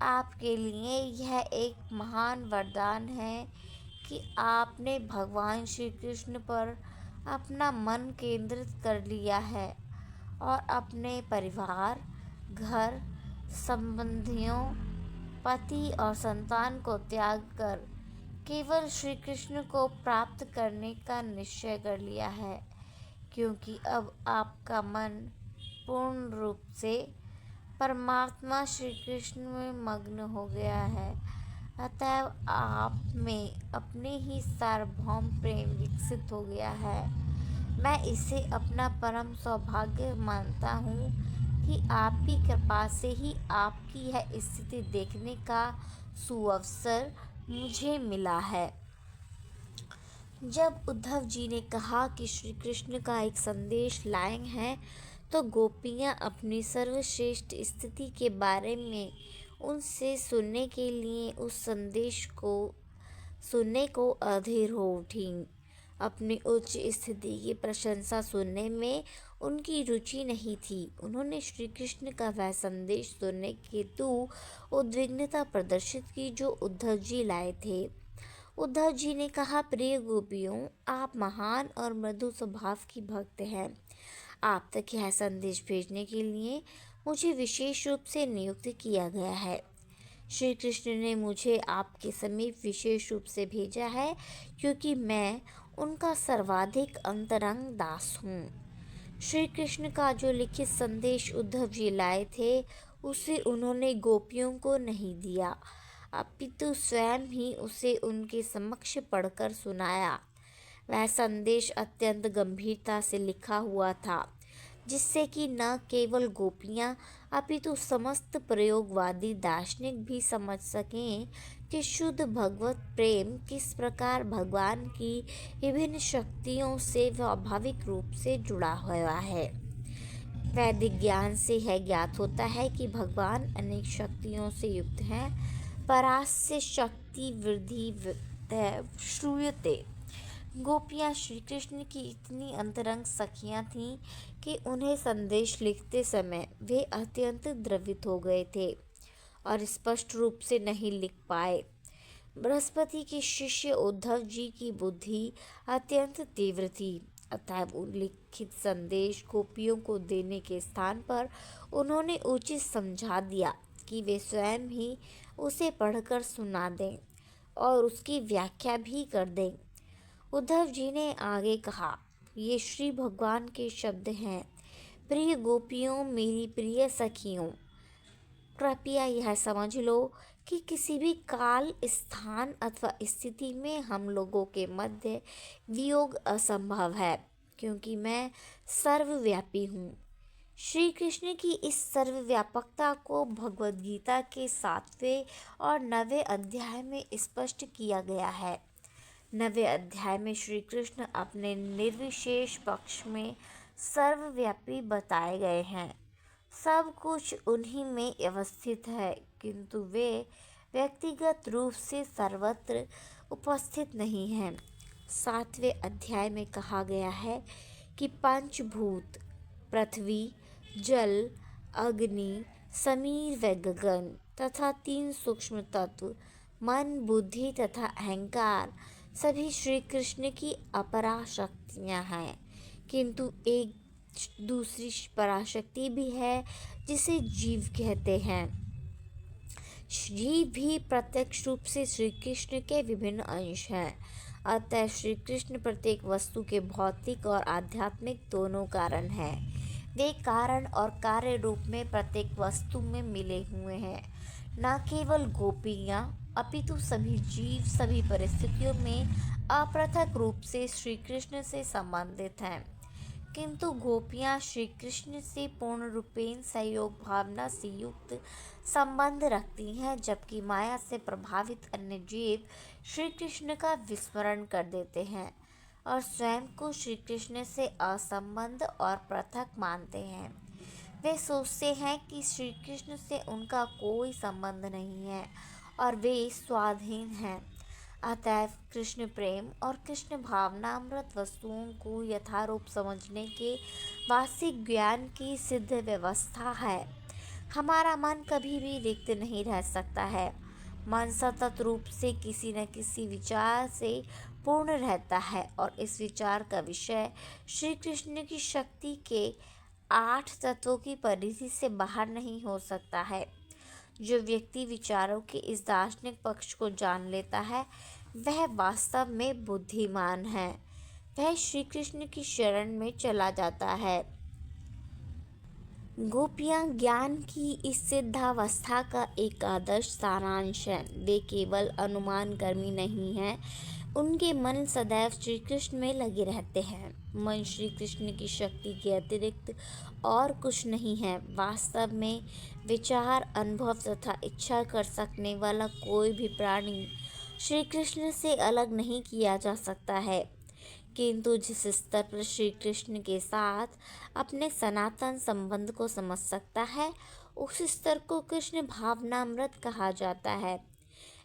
आपके लिए यह एक महान वरदान है कि आपने भगवान श्री कृष्ण पर अपना मन केंद्रित कर लिया है और अपने परिवार, घर, संबंधियों, पति और संतान को त्याग कर केवल श्री कृष्ण को प्राप्त करने का निश्चय कर लिया है, क्योंकि अब आपका मन पूर्ण रूप से परमात्मा श्री कृष्ण में मग्न हो गया है। अतएव आप में अपने ही सार्वभौम प्रेम विकसित हो गया है। मैं इसे अपना परम सौभाग्य मानता हूँ कि आपकी कृपा से ही आपकी यह स्थिति देखने का सुअवसर मुझे मिला है। जब उद्धव जी ने कहा कि श्री कृष्ण का एक संदेश लाए हैं, तो गोपियाँ अपनी सर्वश्रेष्ठ स्थिति के बारे में उनसे सुनने के लिए उस संदेश को सुनने को अधीर हो उठीं। अपनी उच्च स्थिति की प्रशंसा सुनने में उनकी रुचि नहीं थी। उन्होंने श्री कृष्ण का वह संदेश सुनने हेतु उद्विग्नता प्रदर्शित की जो उद्धव जी लाए थे। उद्धव जी ने कहा, प्रिय गोपियों, आप महान और मृदु स्वभाव की भक्त हैं। आप तक यह संदेश भेजने के लिए मुझे विशेष रूप से नियुक्त किया गया है। श्री कृष्ण ने मुझे आपके समीप विशेष रूप से भेजा है, क्योंकि मैं उनका सर्वाधिक अंतरंग दास हूँ। श्री कृष्ण का जो लिखित संदेश उद्धव जी लाए थे, उसे उन्होंने गोपियों को नहीं दिया, अपितु स्वयं ही उसे उनके समक्ष पढ़कर सुनाया। वह संदेश अत्यंत गंभीरता से लिखा हुआ था, जिससे कि न केवल गोपियाँ अपितु समस्त प्रयोगवादी दार्शनिक भी समझ सकें कि शुद्ध भगवत प्रेम किस प्रकार भगवान की विभिन्न शक्तियों से स्वाभाविक रूप से जुड़ा हुआ है। वैदिक ज्ञान से यह ज्ञात होता है कि भगवान अनेक शक्तियों से युक्त हैं। परास्य शक्ति वृद्धि श्रूयते। गोपियाँ श्री कृष्ण की इतनी अंतरंग सखियाँ थीं कि उन्हें संदेश लिखते समय वे अत्यंत द्रवित हो गए थे और स्पष्ट रूप से नहीं लिख पाए। बृहस्पति के शिष्य उद्धव जी की बुद्धि अत्यंत तीव्र थी, अतः लिखित संदेश गोपियों को देने के स्थान पर उन्होंने उचित समझा दिया कि वे स्वयं ही उसे पढ़कर सुना दें और उसकी व्याख्या भी कर दें। उद्धव जी ने आगे कहा, ये श्री भगवान के शब्द हैं। प्रिय गोपियों, मेरी प्रिय सखियों, कृपया यह समझ लो कि किसी भी काल, स्थान अथवा स्थिति में हम लोगों के मध्य वियोग असंभव है, क्योंकि मैं सर्वव्यापी हूँ। श्री कृष्ण की इस सर्वव्यापकता को भगवद गीता के 7वें और 9वें अध्याय में स्पष्ट किया गया है। 9वें अध्याय में श्री कृष्ण अपने निर्विशेष पक्ष में सर्वव्यापी बताए गए हैं। सब कुछ उन्हीं में अवस्थित है, किंतु वे व्यक्तिगत रूप से सर्वत्र उपस्थित नहीं हैं। 7वें अध्याय में कहा गया है कि पंचभूत पृथ्वी, जल, अग्नि, समीर व गगन तथा 3 सूक्ष्म तत्व मन, बुद्धि तथा अहंकार सभी श्री कृष्ण की अपरा शक्तियाँ हैं, किंतु एक दूसरी पराशक्ति भी है जिसे जीव कहते हैं। जीव भी प्रत्यक्ष रूप से श्री कृष्ण के विभिन्न अंश हैं। अतः श्री कृष्ण प्रत्येक वस्तु के भौतिक और आध्यात्मिक दोनों कारण हैं। वे कारण और कार्य रूप में प्रत्येक वस्तु में मिले हुए हैं। न केवल गोपियाँ अपितु सभी जीव सभी परिस्थितियों में अपृथक रूप से श्री कृष्ण से संबंधित हैं, किंतु गोपियाँ श्री कृष्ण से पूर्ण रूपेण सहयोग भावना से युक्त संबंध रखती हैं, जबकि माया से प्रभावित अन्य जीव श्री कृष्ण का विस्मरण कर देते हैं और स्वयं को श्री कृष्ण से असंबद्ध और पृथक मानते हैं। वे सोचते हैं कि श्री कृष्ण से उनका कोई संबंध नहीं है और वे स्वाधीन हैं। अतएव कृष्ण प्रेम और कृष्ण भावनामृत वस्तुओं को यथारूप समझने के वास्तविक ज्ञान की सिद्ध व्यवस्था है। हमारा मन कभी भी रिक्त नहीं रह सकता है। मन सतत रूप से किसी न किसी विचार से पूर्ण रहता है और इस विचार का विषय श्री कृष्ण की शक्ति के 8 तत्वों की परिधि से बाहर नहीं हो सकता है। जो व्यक्ति विचारों के इस दार्शनिक पक्ष को जान लेता है वह वास्तव में बुद्धिमान है। वह श्री कृष्ण की शरण में चला जाता है। गोपियाँ ज्ञान की इस सिद्धावस्था का एक आदर्श सारांश है। वे केवल अनुमान कर्मी नहीं हैं, उनके मन सदैव श्री कृष्ण में लगे रहते हैं। मन श्री कृष्ण की शक्ति के अतिरिक्त और कुछ नहीं है। वास्तव में विचार, अनुभव तथा इच्छा कर सकने वाला कोई भी प्राणी श्री कृष्ण से अलग नहीं किया जा सकता है। किंतु जिस स्तर पर श्री कृष्ण के साथ अपने सनातन संबंध को समझ सकता है उस स्तर को कृष्ण भावनामृत कहा जाता है।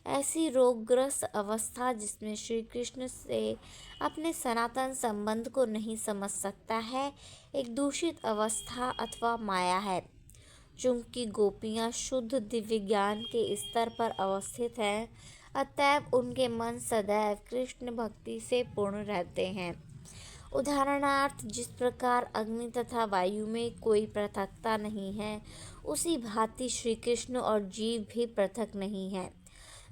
ऐसी रोगग्रस्त अवस्था जिसमें श्री कृष्ण से अपने सनातन संबंध को नहीं समझ सकता है एक दूषित अवस्था अथवा माया है। चूंकि गोपियाँ शुद्ध दिव्य ज्ञान के स्तर पर अवस्थित हैं, अतएव उनके मन सदैव कृष्ण भक्ति से पूर्ण रहते हैं। उदाहरणार्थ, जिस प्रकार अग्नि तथा वायु में कोई पृथकता नहीं है, उसी भांति श्री कृष्ण और जीव भी पृथक नहीं है।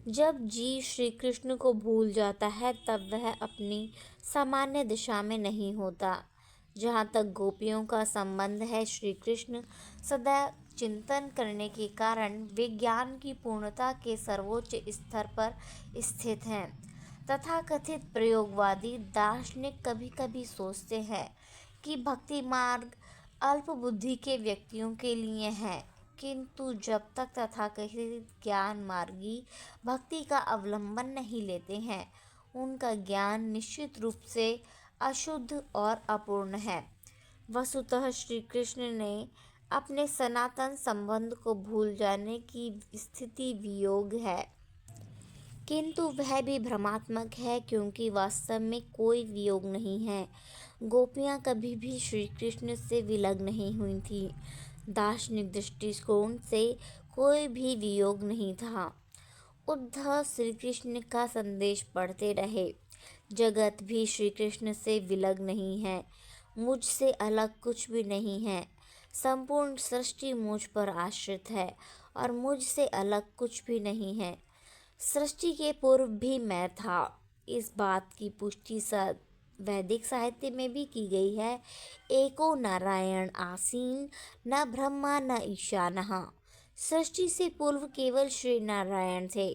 जब जीव श्री कृष्ण को भूल जाता है तब वह अपनी सामान्य दिशा में नहीं होता। जहाँ तक गोपियों का संबंध है, श्री कृष्ण सदैव चिंतन करने के कारण वे ज्ञान की पूर्णता के सर्वोच्च स्तर पर स्थित हैं। तथाकथित प्रयोगवादी दार्शनिक कभी कभी सोचते हैं कि भक्ति मार्ग अल्प बुद्धि के व्यक्तियों के लिए है, किंतु जब तक तथाकथित ज्ञान मार्गी भक्ति का अवलंबन नहीं लेते हैं, उनका ज्ञान निश्चित रूप से अशुद्ध और अपूर्ण है। वस्तुतः श्री कृष्ण ने अपने सनातन संबंध को भूल जाने की स्थिति वियोग है, किंतु वह भी भ्रमात्मक है क्योंकि वास्तव में कोई वियोग नहीं है। गोपियाँ कभी भी श्री कृष्ण से विलग नहीं हुई थीं। दार्शनिक दृष्टिकोण से कोई भी वियोग नहीं था। उद्धव श्री कृष्ण का संदेश पढ़ते रहे, जगत भी श्री कृष्ण से विलग नहीं है, मुझसे अलग कुछ भी नहीं है, संपूर्ण सृष्टि मुझ पर आश्रित है और मुझसे अलग कुछ भी नहीं है। सृष्टि के पूर्व भी मैं था। इस बात की पुष्टि वैदिक साहित्य में भी की गई है। एको नारायण आसीन, न ब्रह्मा न ईशानः। सृष्टि से पूर्व केवल श्री नारायण थे,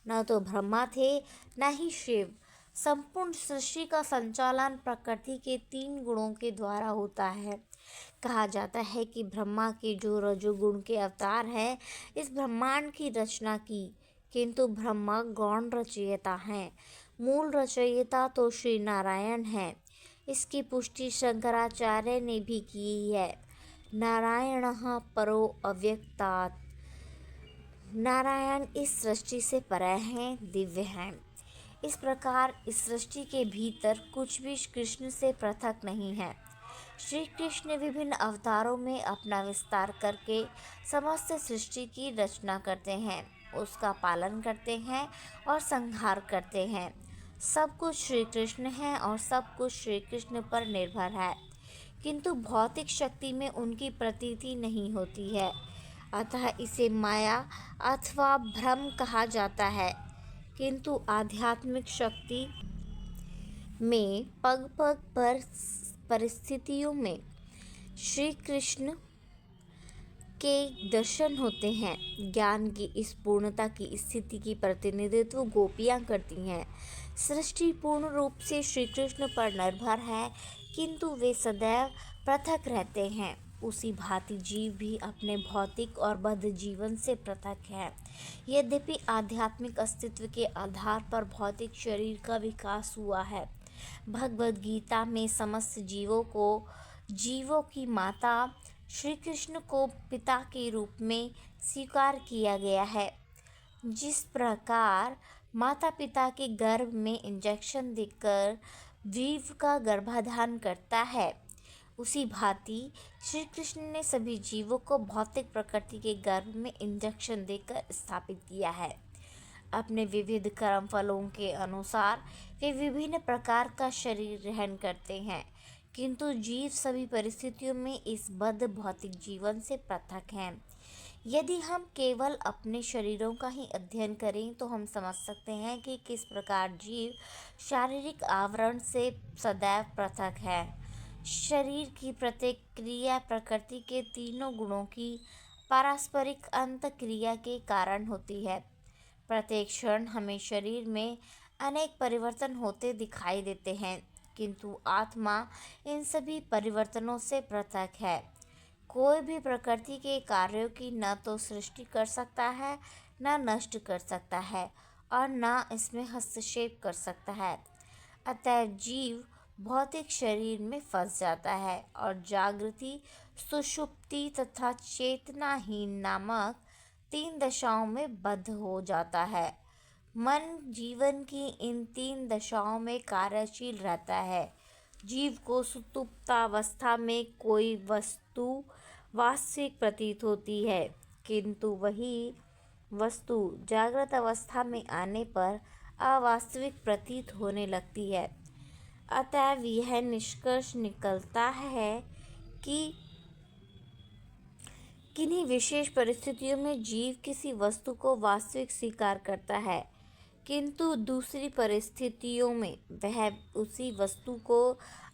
न तो ब्रह्मा थे न ही शिव। संपूर्ण सृष्टि का संचालन प्रकृति के 3 गुणों के द्वारा होता है। कहा जाता है कि ब्रह्मा के जो रजोगुण के अवतार हैं, इस ब्रह्मांड की रचना की, किंतु ब्रह्मा गौण रचयिता हैं, मूल रचयिता तो श्री नारायण हैं। इसकी पुष्टि शंकराचार्य ने भी की है। नारायणः परो अव्यक्तात्। नारायण इस सृष्टि से परे हैं, दिव्य हैं। इस प्रकार इस सृष्टि के भीतर कुछ भी कृष्ण से पृथक नहीं है। श्री कृष्ण विभिन्न अवतारों में अपना विस्तार करके समस्त सृष्टि की रचना करते हैं, उसका पालन करते हैं और संहार करते हैं। सब कुछ श्री कृष्ण है और सब कुछ श्री कृष्ण पर निर्भर है, किंतु भौतिक शक्ति में उनकी प्रतीति नहीं होती है। अतः इसे माया अथवा भ्रम कहा जाता है। किंतु आध्यात्मिक शक्ति में पग पग पर परिस्थितियों में श्री कृष्ण के दर्शन होते हैं। ज्ञान की इस पूर्णता की स्थिति की प्रतिनिधित्व गोपियाँ करती हैं। सृष्टि पूर्ण रूप से श्री कृष्ण पर निर्भर है, किंतु वे सदैव पृथक रहते हैं। उसी भांति जीव भी अपने भौतिक और बद्ध जीवन से पृथक है। यद्यपि आध्यात्मिक अस्तित्व के आधार पर भौतिक शरीर का विकास हुआ है, भगवद गीता में समस्त जीवों की माता श्री कृष्ण को पिता के रूप में स्वीकार किया गया है। जिस प्रकार माता पिता के गर्भ में इंजेक्शन देकर जीव का गर्भाधान करता है, उसी भांति श्री कृष्ण ने सभी जीवों को भौतिक प्रकृति के गर्भ में इंजेक्शन देकर स्थापित किया है। अपने विविध कर्म फलों के अनुसार वे विभिन्न प्रकार का शरीर ग्रहण करते हैं, किंतु जीव सभी परिस्थितियों में इस बद्ध भौतिक जीवन से पृथक हैं। यदि हम केवल अपने शरीरों का ही अध्ययन करें तो हम समझ सकते हैं कि किस प्रकार जीव शारीरिक आवरण से सदैव पृथक है। शरीर की प्रत्येक क्रिया प्रकृति के तीनों गुणों की पारस्परिक अंतःक्रिया के कारण होती है। प्रत्येक क्षण हमें शरीर में अनेक परिवर्तन होते दिखाई देते हैं, किंतु आत्मा इन सभी परिवर्तनों से पृथक है। कोई भी प्रकृति के कार्यों की न तो सृष्टि कर सकता है, न नष्ट कर सकता है और न इसमें हस्तक्षेप कर सकता है। अतएव जीव भौतिक शरीर में फंस जाता है और जागृति, सुषुप्ति तथा चेतनाहीन नामक 3 दशाओं में बद्ध हो जाता है। मन जीवन की इन 3 दशाओं में कार्यशील रहता है। जीव को सुषुप्तावस्था में कोई वस्तु वास्तविक प्रतीत होती है, किंतु वही वस्तु जागृत अवस्था में आने पर अवास्तविक प्रतीत होने लगती है। अतएव यह निष्कर्ष निकलता है कि किन्हीं विशेष परिस्थितियों में जीव किसी वस्तु को वास्तविक स्वीकार करता है, किंतु दूसरी परिस्थितियों में वह उसी वस्तु को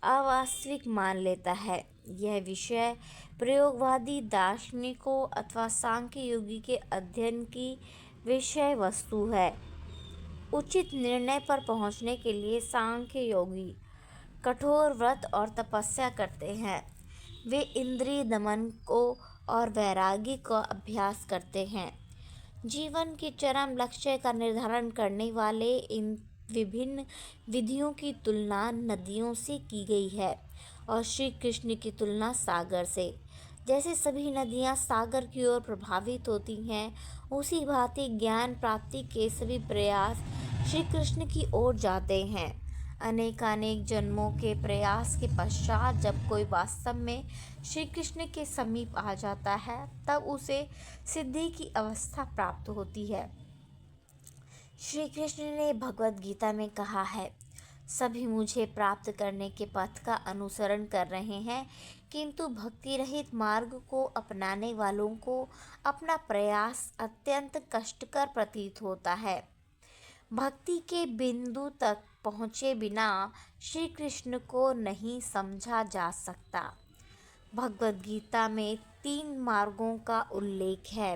अवास्तविक मान लेता है। यह विषय प्रयोगवादी दार्शनिकों अथवा सांख्य योगी के अध्ययन की विषय वस्तु है। उचित निर्णय पर पहुँचने के लिए सांख्य योगी कठोर व्रत और तपस्या करते हैं। वे इंद्रिय दमन को और वैराग्य का अभ्यास करते हैं। जीवन के चरम लक्ष्य का निर्धारण करने वाले इन विभिन्न विधियों की तुलना नदियों से की गई है और श्री कृष्ण की तुलना सागर से। जैसे सभी नदियाँ सागर की ओर प्रभावित होती हैं, उसी भांति ज्ञान प्राप्ति के सभी प्रयास श्री कृष्ण की ओर जाते हैं। अनेकानेक जन्मों के प्रयास के पश्चात जब कोई वास्तव में श्री कृष्ण के समीप आ जाता है, तब उसे सिद्धि की अवस्था प्राप्त होती है। श्री कृष्ण ने भगवद गीता में कहा है, सभी मुझे प्राप्त करने के पथ का अनुसरण कर रहे हैं, किंतु भक्ति रहित मार्ग को अपनाने वालों को अपना प्रयास अत्यंत कष्टकर प्रतीत होता है। भक्ति के बिंदु तक पहुँचे बिना श्री कृष्ण को नहीं समझा जा सकता। भगवद गीता में 3 मार्गों का उल्लेख है,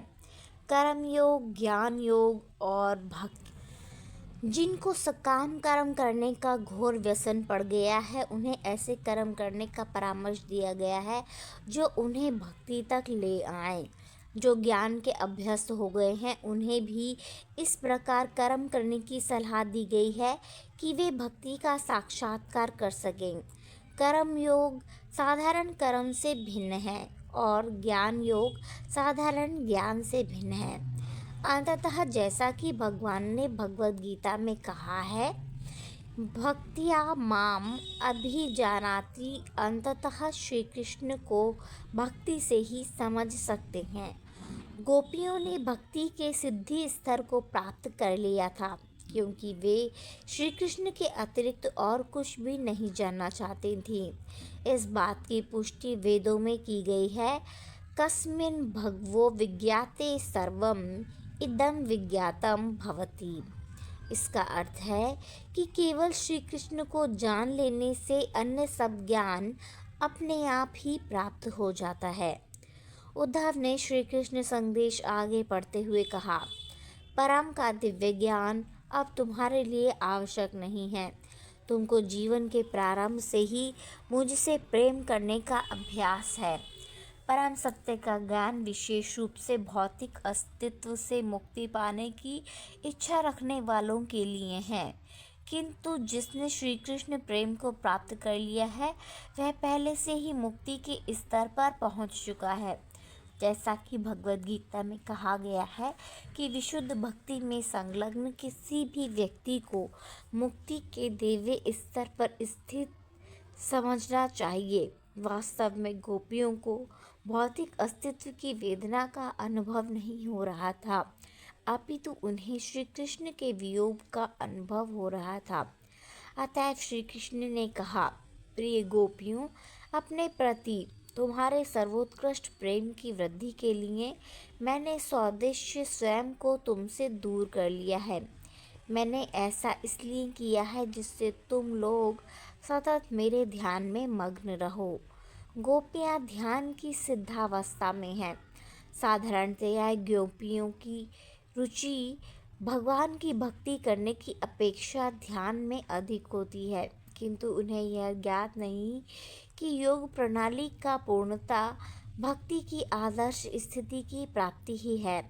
कर्म योग, ज्ञान योग और भक्ति। जिनको सकाम कर्म करने का घोर व्यसन पड़ गया है, उन्हें ऐसे कर्म करने का परामर्श दिया गया है जो उन्हें भक्ति तक ले आए। जो ज्ञान के अभ्यस्त हो गए हैं, उन्हें भी इस प्रकार कर्म करने की सलाह दी गई है कि वे भक्ति का साक्षात्कार कर सकें। कर्म योग साधारण कर्म से भिन्न है और ज्ञान योग साधारण ज्ञान से भिन्न है। अंततः जैसा कि भगवान ने भगवद गीता में कहा है, भक्त्या माम अभिजानाति, अंततः श्री कृष्ण को भक्ति से ही समझ सकते हैं। गोपियों ने भक्ति के सिद्धि स्तर को प्राप्त कर लिया था, क्योंकि वे श्री कृष्ण के अतिरिक्त और कुछ भी नहीं जानना चाहती थीं। इस बात की पुष्टि वेदों में की गई है, कस्मिन् भगवो विज्ञाते सर्वम इदं विज्ञातम भवति। इसका अर्थ है कि केवल श्री कृष्ण को जान लेने से अन्य सब ज्ञान अपने आप ही प्राप्त हो जाता है। उद्धव ने श्री कृष्ण संदेश आगे पढ़ते हुए कहा, परम का दिव्य ज्ञान अब तुम्हारे लिए आवश्यक नहीं है। तुमको जीवन के प्रारंभ से ही मुझसे प्रेम करने का अभ्यास है। परम सत्य का ज्ञान विशेष रूप से भौतिक अस्तित्व से मुक्ति पाने की इच्छा रखने वालों के लिए है, किंतु जिसने श्री कृष्ण प्रेम को प्राप्त कर लिया है वह पहले से ही मुक्ति के स्तर पर पहुंच चुका है। जैसा कि भगवद गीता में कहा गया है कि विशुद्ध भक्ति में संलग्न किसी भी व्यक्ति को मुक्ति के दिव्य स्तर पर स्थित समझना चाहिए। वास्तव में गोपियों को भौतिक अस्तित्व की वेदना का अनुभव नहीं हो रहा था, अपितु उन्हें श्री कृष्ण के वियोग का अनुभव हो रहा था। अतएव श्री कृष्ण ने कहा, प्रिय गोपियों, अपने प्रति तुम्हारे सर्वोत्कृष्ट प्रेम की वृद्धि के लिए मैंने सौदेश्य स्वयं को तुमसे दूर कर लिया है। मैंने ऐसा इसलिए किया है जिससे तुम लोग सतत मेरे ध्यान में मग्न रहो। गोपियाँ ध्यान की सिद्धावस्था में हैं। साधारणतया गोपियों की रुचि भगवान की भक्ति करने की अपेक्षा ध्यान में अधिक होती है, किंतु उन्हें यह ज्ञात नहीं कि योग प्रणाली का पूर्णता भक्ति की आदर्श स्थिति की प्राप्ति ही है।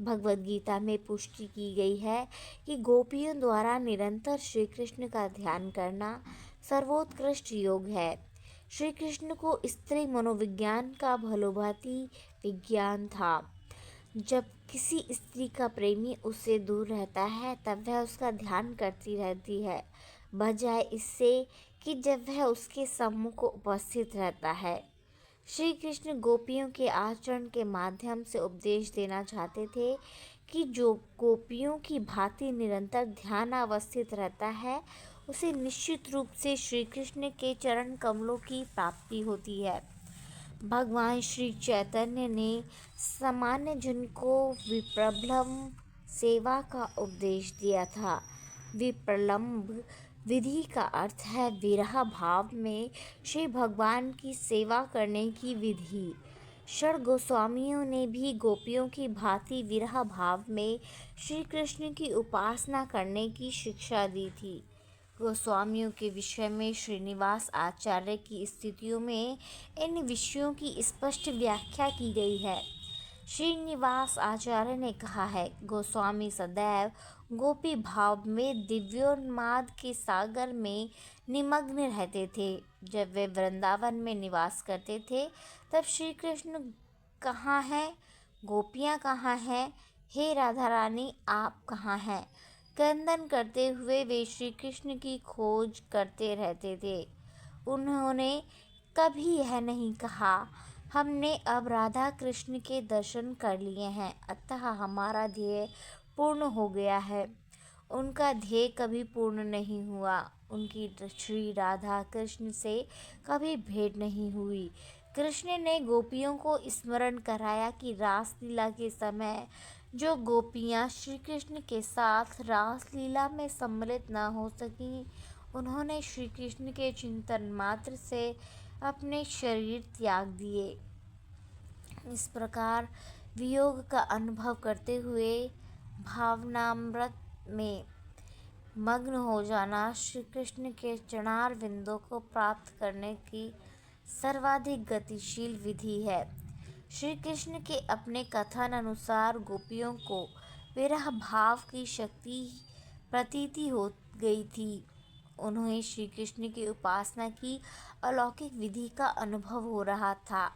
भगवद गीता में पुष्टि की गई है कि गोपियों द्वारा निरंतर श्री कृष्ण का ध्यान करना सर्वोत्कृष्ट योग है। श्री कृष्ण को स्त्री मनोविज्ञान का भलोभांति विज्ञान था। जब किसी स्त्री का प्रेमी उससे दूर रहता है तब वह उसका ध्यान करती रहती है, बजाय इससे कि जब वह उसके सम्मुख उपस्थित रहता है। श्री कृष्ण गोपियों के आचरण के माध्यम से उपदेश देना चाहते थे कि जो गोपियों की भांति निरंतर ध्यान अवस्थित रहता है उसे निश्चित रूप से श्री कृष्ण के चरण कमलों की प्राप्ति होती है। भगवान श्री चैतन्य ने सामान्य जन को विप्रलंब सेवा का उपदेश दिया था। विप्रलंब विधि का अर्थ है विरह भाव में श्री भगवान की सेवा करने की विधि। षड गोस्वामियों ने भी गोपियों की भांति विरह भाव में श्री कृष्ण की उपासना करने की शिक्षा दी थी। गोस्वामियों के विषय में श्रीनिवास आचार्य की स्थितियों में इन विषयों की स्पष्ट व्याख्या की गई है। श्रीनिवास आचार्य ने कहा है, गोस्वामी सदैव गोपी भाव में दिव्योन्माद के सागर में निमग्न रहते थे। जब वे वृंदावन में निवास करते थे तब श्री कृष्ण कहाँ हैं, गोपियाँ कहाँ हैं, हे राधा रानी आप कहाँ हैं, क्रंदन करते हुए वे श्री कृष्ण की खोज करते रहते थे। उन्होंने कभी यह नहीं कहा, हमने अब राधा कृष्ण के दर्शन कर लिए हैं अतः हमारा ध्येय पूर्ण हो गया है। उनका ध्येय कभी पूर्ण नहीं हुआ। उनकी श्री राधा कृष्ण से कभी भेंट नहीं हुई। कृष्ण ने गोपियों को स्मरण कराया कि रासलीला के समय जो गोपियाँ श्री कृष्ण के साथ रासलीला में सम्मिलित न हो सकीं, उन्होंने श्री कृष्ण के चिंतन मात्र से अपने शरीर त्याग दिए। इस प्रकार वियोग का अनुभव करते हुए भावनामृत में मग्न हो जाना श्री कृष्ण के चरणार विंदों को प्राप्त करने की सर्वाधिक गतिशील विधि है। श्री कृष्ण के अपने कथन अनुसार गोपियों को विरह भाव की शक्ति प्रतीति हो गई थी। उन्हें श्री कृष्ण की उपासना की अलौकिक विधि का अनुभव हो रहा था।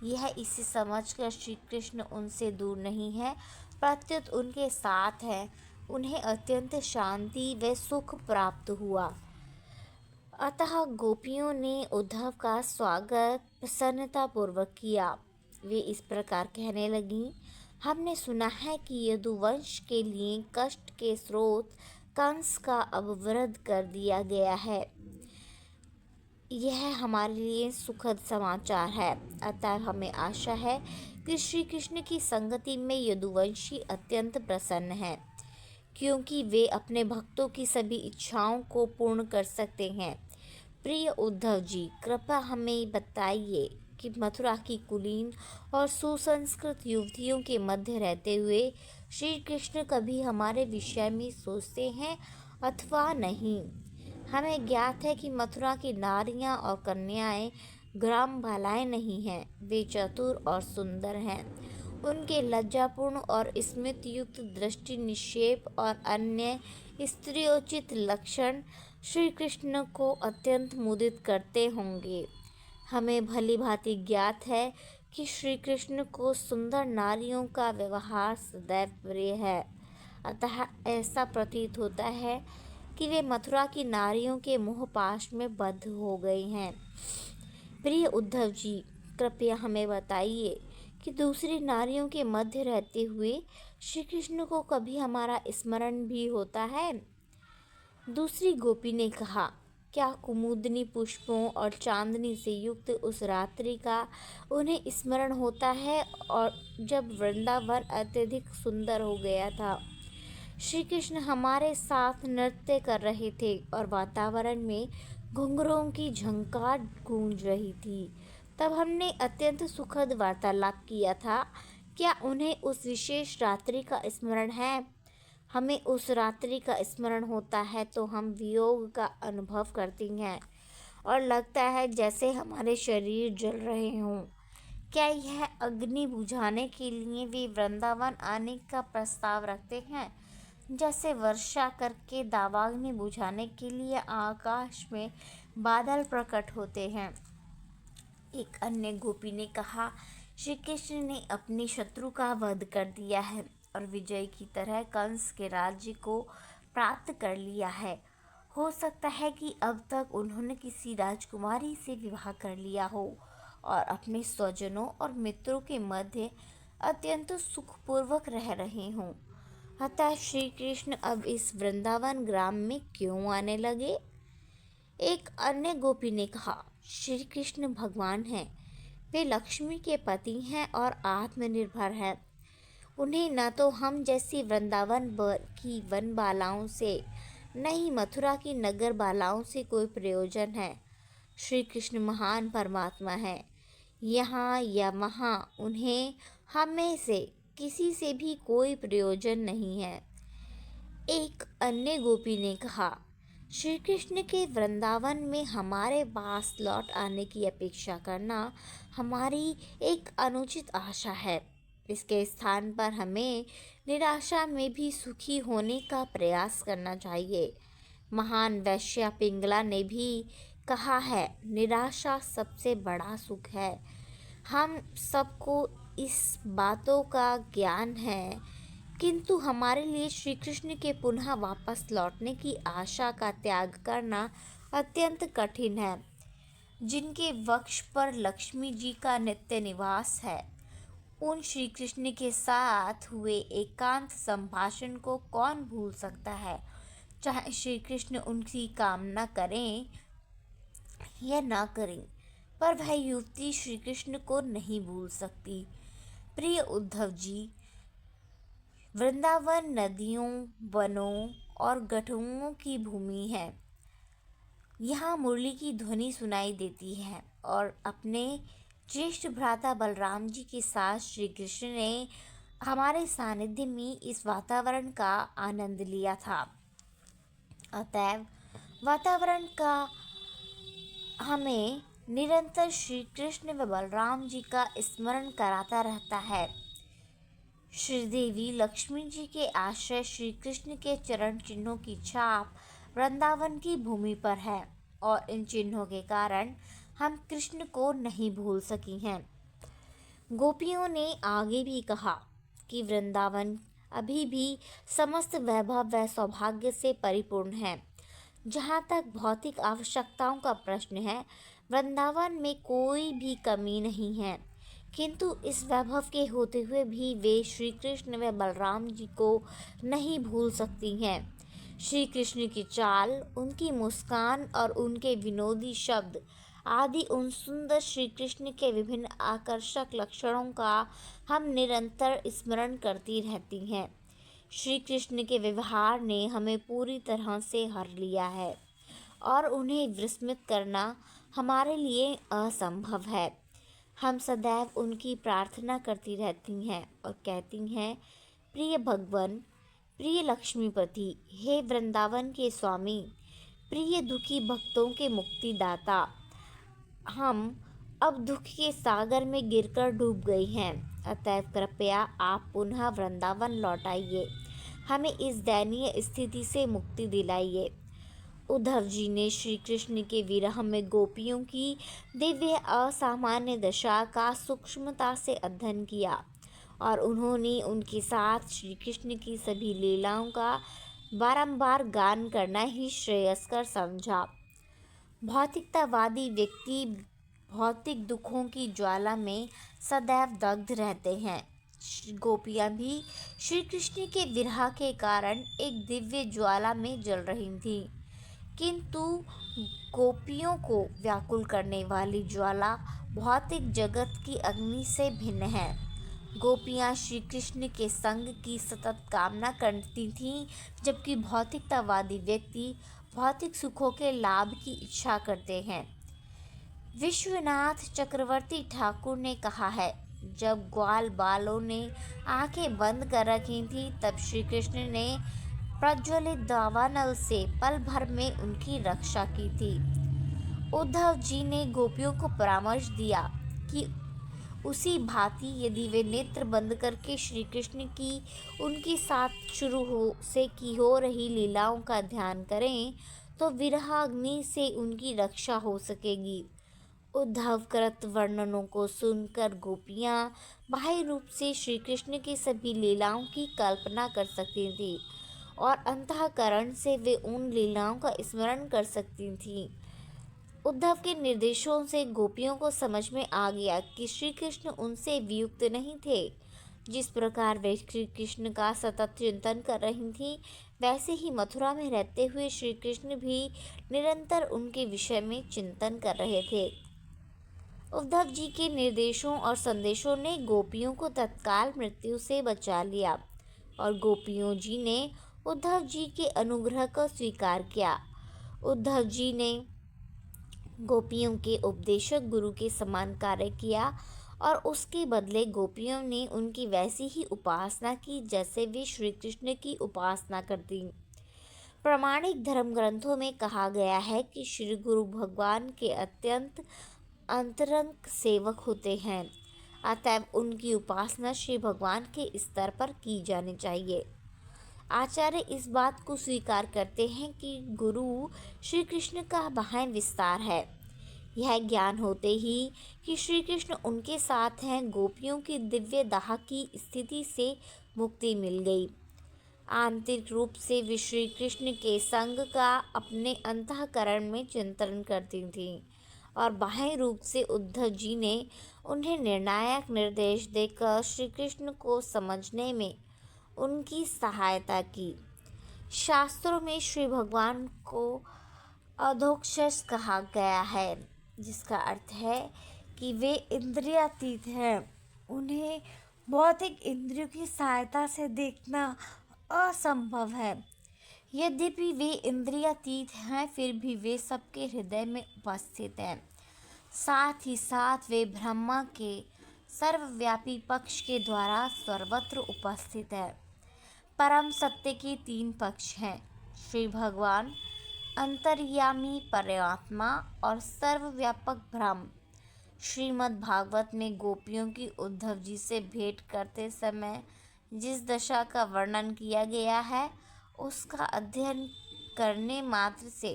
यह इसे समझकर श्री कृष्ण उनसे दूर नहीं है, प्रत्युत उनके साथ है। उन्हें अत्यंत शांति व सुख प्राप्त हुआ। अतः गोपियों ने उद्धव का स्वागत प्रसन्नतापूर्वक किया। वे इस प्रकार कहने लगीं, हमने सुना है कि यदुवंश के लिए कष्ट के स्रोत कंस का अवरोध कर दिया गया है। यह हमारे लिए सुखद समाचार है। अतः हमें आशा है कि श्री कृष्ण की संगति में यदुवंशी अत्यंत प्रसन्न हैं, क्योंकि वे अपने भक्तों की सभी इच्छाओं को पूर्ण कर सकते हैं। प्रिय उद्धव जी, कृपया हमें बताइए कि मथुरा की कुलीन और सुसंस्कृत युवतियों के मध्य रहते हुए श्री कृष्ण कभी हमारे विषय में सोचते हैं अथवा नहीं। हमें ज्ञात है कि मथुरा की नारियां और कन्याएं ग्राम बालाएं नहीं हैं, वे चतुर और सुंदर हैं। उनके लज्जापूर्ण और स्मृति युक्त दृष्टि निक्षेप और अन्य स्त्रियोचित लक्षण श्री कृष्ण को अत्यंत मुदित करते होंगे। हमें भली भांति ज्ञात है कि श्री कृष्ण को सुंदर नारियों का व्यवहार सदैव प्रिय है, अतः ऐसा प्रतीत होता है कि वे मथुरा की नारियों के मोहपाश में बद्ध हो गई हैं। प्रिय उद्धव जी, कृपया हमें बताइए कि दूसरी नारियों के मध्य रहते हुए श्री कृष्ण को कभी हमारा स्मरण भी होता है? दूसरी गोपी ने कहा, क्या कुमुदनी पुष्पों और चांदनी से युक्त उस रात्रि का उन्हें स्मरण होता है, और जब वृंदावन अत्यधिक सुंदर हो गया था, श्री कृष्ण हमारे साथ नृत्य कर रहे थे और वातावरण में घुंघरों की झंकार गूंज रही थी, तब हमने अत्यंत सुखद वार्तालाप किया था। क्या उन्हें उस विशेष रात्रि का स्मरण है? हमें उस रात्रि का स्मरण होता है तो हम वियोग का अनुभव करती हैं और लगता है जैसे हमारे शरीर जल रहे हों। क्या यह अग्नि बुझाने के लिए वे वृंदावन आने का प्रस्ताव रखते हैं, जैसे वर्षा करके दावाग्नि बुझाने के लिए आकाश में बादल प्रकट होते हैं? एक अन्य गोपी ने कहा, श्री कृष्ण ने अपने शत्रु का वध कर दिया है और विजय की तरह कंस के राज्य को प्राप्त कर लिया है। हो सकता है कि अब तक उन्होंने किसी राजकुमारी से विवाह कर लिया हो और अपने स्वजनों और मित्रों के मध्य अत्यंत सुखपूर्वक रह रहे हों। अतः श्री कृष्ण अब इस वृंदावन ग्राम में क्यों आने लगे? एक अन्य गोपी ने कहा, श्री कृष्ण भगवान हैं, वे लक्ष्मी के पति हैं और आत्मनिर्भर हैं। उन्हें न तो हम जैसी वृंदावन की वन बालाओं से, न ही मथुरा की नगर बालाओं से कोई प्रयोजन है। श्री कृष्ण महान परमात्मा है, यहाँ या वहाँ उन्हें हम में से किसी से भी कोई प्रयोजन नहीं है। एक अन्य गोपी ने कहा, श्री कृष्ण के वृंदावन में हमारे पास लौट आने की अपेक्षा करना हमारी एक अनुचित आशा है। इसके स्थान पर हमें निराशा में भी सुखी होने का प्रयास करना चाहिए। महान वैश्या पिंगला ने भी कहा है, निराशा सबसे बड़ा सुख है। हम सबको इस बातों का ज्ञान है, किंतु हमारे लिए श्री कृष्ण के पुनः वापस लौटने की आशा का त्याग करना अत्यंत कठिन है। जिनके वक्ष पर लक्ष्मी जी का नित्य निवास है, उन श्री कृष्ण के साथ हुए एकांत संभाषण को कौन भूल सकता है, चाहे श्री कृष्ण उनकी कामना करें या ना करें, पर वह युवती श्री कृष्ण को नहीं भूल सकती। प्रिय उद्धव जी, वृंदावन नदियों, वनों और गठुओं की भूमि है। यहाँ मुरली की ध्वनि सुनाई देती है और अपने ज्येष्ठ भ्राता बलराम जी के साथ श्री कृष्ण ने हमारे सानिध्य में इस वातावरण का आनंद लिया था। अतएव वातावरण का हमें निरंतर श्री कृष्ण व बलराम जी का स्मरण कराता रहता है। श्रीदेवी लक्ष्मी जी के आश्रय श्री कृष्ण के चरण चिन्हों की छाप वृंदावन की भूमि पर है और इन चिन्हों के कारण हम कृष्ण को नहीं भूल सकी हैं। गोपियों ने आगे भी कहा कि वृंदावन अभी भी समस्त वैभव व सौभाग्य से परिपूर्ण है। जहाँ तक भौतिक आवश्यकताओं का प्रश्न है, वृंदावन में कोई भी कमी नहीं है, किंतु इस वैभव के होते हुए भी वे श्री कृष्ण व बलराम जी को नहीं भूल सकती हैं। श्री कृष्ण की चाल, उनकी मुस्कान और उनके विनोदी शब्द आदि उन सुंदर श्री कृष्ण के विभिन्न आकर्षक लक्षणों का हम निरंतर स्मरण करती रहती हैं। श्री कृष्ण के व्यवहार ने हमें पूरी तरह से हर लिया है और उन्हें विस्मृत करना हमारे लिए असंभव है। हम सदैव उनकी प्रार्थना करती रहती हैं और कहती हैं, प्रिय भगवान, प्रिय लक्ष्मीपति, हे वृंदावन के स्वामी, प्रिय दुखी भक्तों के मुक्तिदाता, हम अब दुख के सागर में गिरकर डूब गई हैं। अतएव कृपया आप पुनः वृंदावन लौट आइए। हमें इस दयनीय स्थिति से मुक्ति दिलाइए। उद्धव जी ने श्री कृष्ण के विरह में गोपियों की दिव्य असामान्य दशा का सूक्ष्मता से अध्ययन किया और उन्होंने उनके साथ श्री कृष्ण की सभी लीलाओं का बारंबार गान करना ही श्रेयस्कर समझा। भौतिकतावादी व्यक्ति भौतिक दुखों की ज्वाला में सदैव दग्ध रहते हैं। गोपियां भी श्री कृष्ण के विरह के कारण एक दिव्य ज्वाला में जल रही थीं, किंतु गोपियों को व्याकुल करने वाली ज्वाला भौतिक जगत की अग्नि से भिन्न है। गोपियां श्री कृष्ण के संग की सतत कामना करती थीं, जबकि भौतिकतावादी व्यक्ति भौतिक सुखों के लाभ की इच्छा करते हैं। विश्वनाथ चक्रवर्ती ठाकुर ने कहा है, जब ग्वाल बालों ने आंखें बंद कर रखी थी, तब श्री कृष्ण ने प्रज्वलित दावानल से पल भर में उनकी रक्षा की थी। उद्धव जी ने गोपियों को परामर्श दिया कि उसी भांति यदि वे नेत्र बंद करके श्री कृष्ण की उनके साथ की हो रही लीलाओं का ध्यान करें तो विरहाग्नि से उनकी रक्षा हो सकेगी। उद्धव कृत वर्णनों को सुनकर गोपियां बाह्य रूप से श्री कृष्ण की सभी लीलाओं की कल्पना कर सकती थीं और अंतःकरण से वे उन लीलाओं का स्मरण कर सकती थीं। उद्धव के निर्देशों से गोपियों को समझ में आ गया कि श्री कृष्ण उनसे वियुक्त नहीं थे। जिस प्रकार वे श्री कृष्ण का सतत चिंतन कर रही थीं, वैसे ही मथुरा में रहते हुए श्री कृष्ण भी निरंतर उनके विषय में चिंतन कर रहे थे। उद्धव जी के निर्देशों और संदेशों ने गोपियों को तत्काल मृत्यु से बचा लिया और गोपियों जी ने उद्धव जी के अनुग्रह को स्वीकार किया। उद्धव जी ने गोपियों के उपदेशक गुरु के समान कार्य किया और उसके बदले गोपियों ने उनकी वैसी ही उपासना की जैसे वे श्री कृष्ण की उपासना करती। प्रामाणिक धर्म ग्रंथों में कहा गया है कि श्री गुरु भगवान के अत्यंत अंतरंग सेवक होते हैं, अतएव उनकी उपासना श्री भगवान के स्तर पर की जानी चाहिए। आचार्य इस बात को स्वीकार करते हैं कि गुरु श्री कृष्ण का बाह्य विस्तार है। यह ज्ञान होते ही कि श्री कृष्ण उनके साथ हैं, गोपियों की दिव्य दाह की स्थिति से मुक्ति मिल गई। आंतरिक रूप से वे श्री कृष्ण के संग का अपने अंतःकरण में चिंतन करती थीं और बाह्य रूप से उद्धव जी ने उन्हें निर्णायक निर्देश देकर श्री कृष्ण को समझने में उनकी सहायता की। शास्त्रों में श्री भगवान को अधोक्षज कहा गया है, जिसका अर्थ है कि वे इंद्रियातीत हैं। उन्हें भौतिक इंद्रियों की सहायता से देखना असंभव है। यद्यपि वे इंद्रियातीत हैं, फिर भी वे सबके हृदय में उपस्थित हैं। साथ ही साथ वे ब्रह्मा के सर्वव्यापी पक्ष के द्वारा सर्वत्र उपस्थित है। परम सत्य के 3 पक्ष हैं, श्री भगवान, अंतर्यामी परमात्मा और सर्वव्यापक ब्रह्म। श्रीमद् भागवत में गोपियों की उद्धव जी से भेंट करते समय जिस दशा का वर्णन किया गया है, उसका अध्ययन करने मात्र से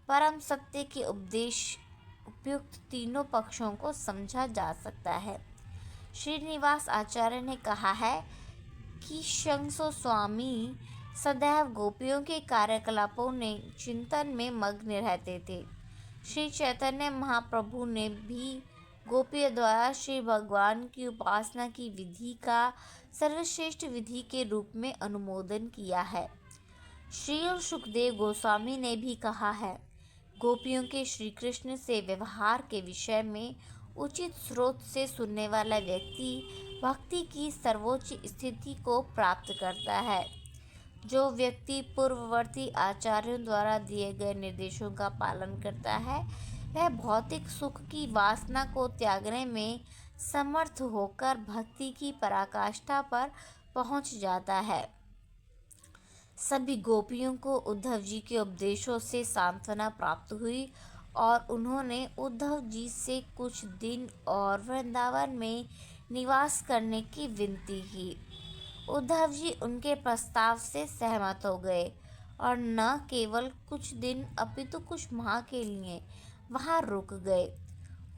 परम सत्य के उपयुक्त तीनों पक्षों को समझा जा सकता है। श्रीनिवास आचार्य ने कहा है कि शंसो स्वामी सदैव गोपियों के कार्यकलापों ने चिंतन में मग्न रहते थे। श्री चैतन्य महाप्रभु ने भी गोपियों द्वारा श्री भगवान की उपासना की विधि का सर्वश्रेष्ठ विधि के रूप में अनुमोदन किया है। श्री सुखदेव गोस्वामी ने भी कहा है, गोपियों के श्री कृष्ण से व्यवहार के विषय में उचित स्रोत से सुनने वाला व्यक्ति भक्ति की सर्वोच्च स्थिति को प्राप्त करता है। जो व्यक्ति पूर्ववर्ती आचार्यों द्वारा दिए गए निर्देशों का पालन करता है, वह भौतिक सुख की वासना को त्यागने में समर्थ होकर भक्ति की पराकाष्ठा पर पहुंच जाता है। सभी गोपियों को उद्धव जी के उपदेशों से सांत्वना प्राप्त हुई और उन्होंने उद्धव जी से कुछ दिन और वृंदावन में निवास करने की विनती की। उद्धव जी उनके प्रस्ताव से सहमत हो गए और न केवल कुछ दिन अपितु कुछ माह के लिए वहां रुक गए।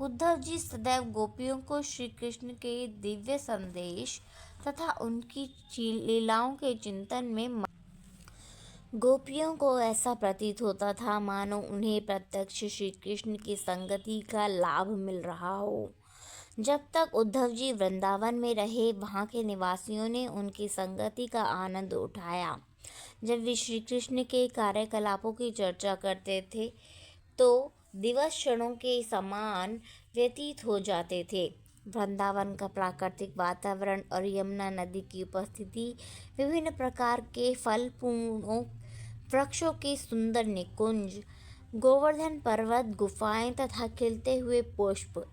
उद्धव जी सदैव गोपियों को श्री कृष्ण के दिव्य संदेश तथा उनकी लीलाओं के चिंतन में गोपियों को ऐसा प्रतीत होता था मानो उन्हें प्रत्यक्ष श्री कृष्ण की संगति का लाभ मिल रहा हो। जब तक उद्धव जी वृंदावन में रहे, वहाँ के निवासियों ने उनकी संगति का आनंद उठाया। जब वे श्री कृष्ण के कार्यकलापों की चर्चा करते थे तो दिवस क्षणों के समान व्यतीत हो जाते थे। वृंदावन का प्राकृतिक वातावरण और यमुना नदी की उपस्थिति, विभिन्न प्रकार के फल पूर्णों वृक्षों के सुंदर निकुंज, गोवर्धन पर्वत, गुफाएं तथा खिलते हुए पुष्प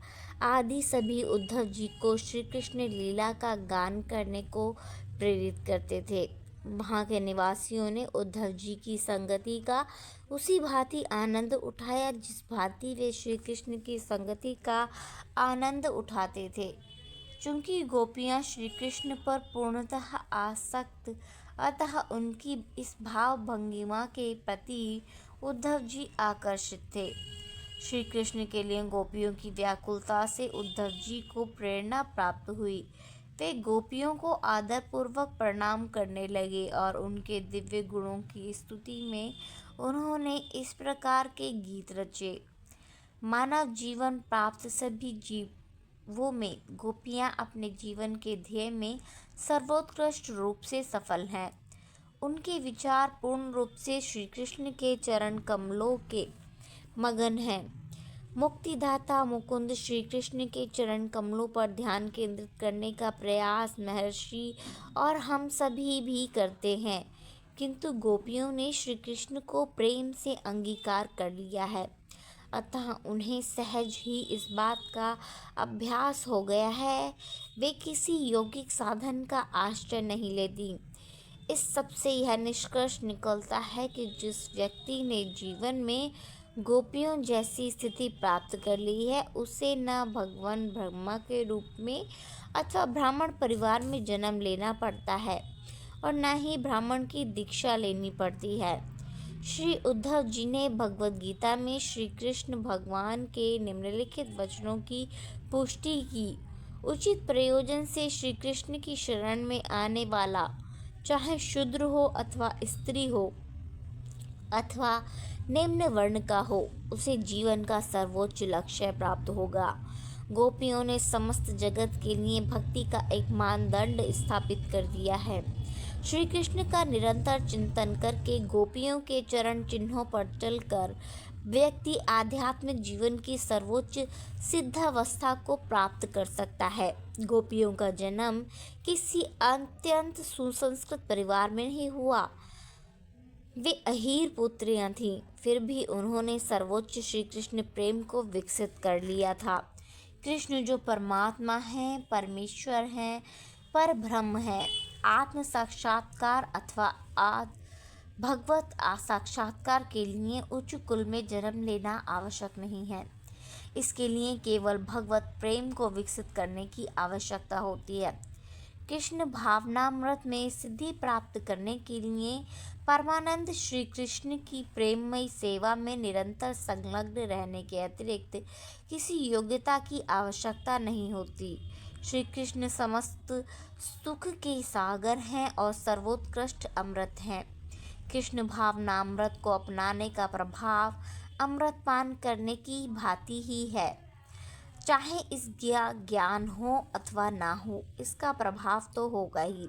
आदि सभी उद्धव जी को श्री कृष्ण लीला का गान करने को प्रेरित करते थे। वहाँ के निवासियों ने उद्धव जी की संगति का उसी भांति आनंद उठाया जिस भांति वे श्री कृष्ण की संगति का आनंद उठाते थे। चूंकि गोपियाँ श्री कृष्ण पर पूर्णतः आसक्त, अतः उनकी इस भाव भंगिमा के प्रति उद्धव जी आकर्षित थे। श्री कृष्ण के लिए गोपियों की व्याकुलता से उद्धव जी को प्रेरणा प्राप्त हुई। वे गोपियों को आदरपूर्वक प्रणाम करने लगे और उनके दिव्य गुणों की स्तुति में उन्होंने इस प्रकार के गीत रचे। मानव जीवन प्राप्त सभी जीवों में गोपियाँ अपने जीवन के ध्येय में सर्वोत्कृष्ट रूप से सफल हैं। उनके विचार पूर्ण रूप से श्री कृष्ण के चरण कमलों के मगन हैं। मुक्तिदाता मुकुंद श्री कृष्ण के चरण कमलों पर ध्यान केंद्रित करने का प्रयास महर्षि और हम सभी भी करते हैं, किंतु गोपियों ने श्री कृष्ण को प्रेम से अंगीकार कर लिया है, अतः उन्हें सहज ही इस बात का अभ्यास हो गया है। वे किसी यौगिक साधन का आश्रय नहीं लेती। इस सब से यह निष्कर्ष निकलता है कि जिस व्यक्ति ने जीवन में गोपियों जैसी स्थिति प्राप्त कर ली है, उसे न भगवान ब्रह्मा के रूप में अथवा ब्राह्मण परिवार में जन्म लेना पड़ता है और न ही ब्राह्मण की दीक्षा लेनी पड़ती है। श्री उद्धव जी ने भगवद गीता में श्री कृष्ण भगवान के निम्नलिखित वचनों की पुष्टि की। उचित प्रयोजन से श्री कृष्ण की शरण में आने वाला, चाहे शूद्र हो अथवा स्त्री हो अथवा निम्न वर्ण का हो, उसे जीवन का सर्वोच्च लक्ष्य प्राप्त होगा। गोपियों ने समस्त जगत के लिए भक्ति का एक मानदंड स्थापित कर दिया है। श्री कृष्ण का निरंतर चिंतन करके गोपियों के चरण चिन्हों पर चलकर व्यक्ति आध्यात्मिक जीवन की सर्वोच्च सिद्धावस्था को प्राप्त कर सकता है। गोपियों का जन्म किसी अत्यंत सुसंस्कृत परिवार में नहीं हुआ। वे अहीर पुत्रियां थीं, फिर भी उन्होंने सर्वोच्च श्री कृष्ण प्रेम को विकसित कर लिया था। कृष्ण जो परमात्मा हैं, परमेश्वर हैं, पर ब्रह्म है। आत्म साक्षात्कार अथवा भगवत साक्षात्कार के लिए उच्च कुल में जन्म लेना आवश्यक नहीं है। इसके लिए केवल भगवत प्रेम को विकसित करने की आवश्यकता होती है। कृष्ण भावनामृत में सिद्धि प्राप्त करने के लिए परमानंद श्री कृष्ण की प्रेममयी सेवा में निरंतर संलग्न रहने के अतिरिक्त किसी योग्यता की आवश्यकता नहीं होती। श्री कृष्ण समस्त सुख के सागर हैं और सर्वोत्कृष्ट अमृत हैं। कृष्ण भावनामृत को अपनाने का प्रभाव अमृत पान करने की भांति ही है। चाहे इस ज्ञान हो अथवा ना हो, इसका प्रभाव तो होगा ही।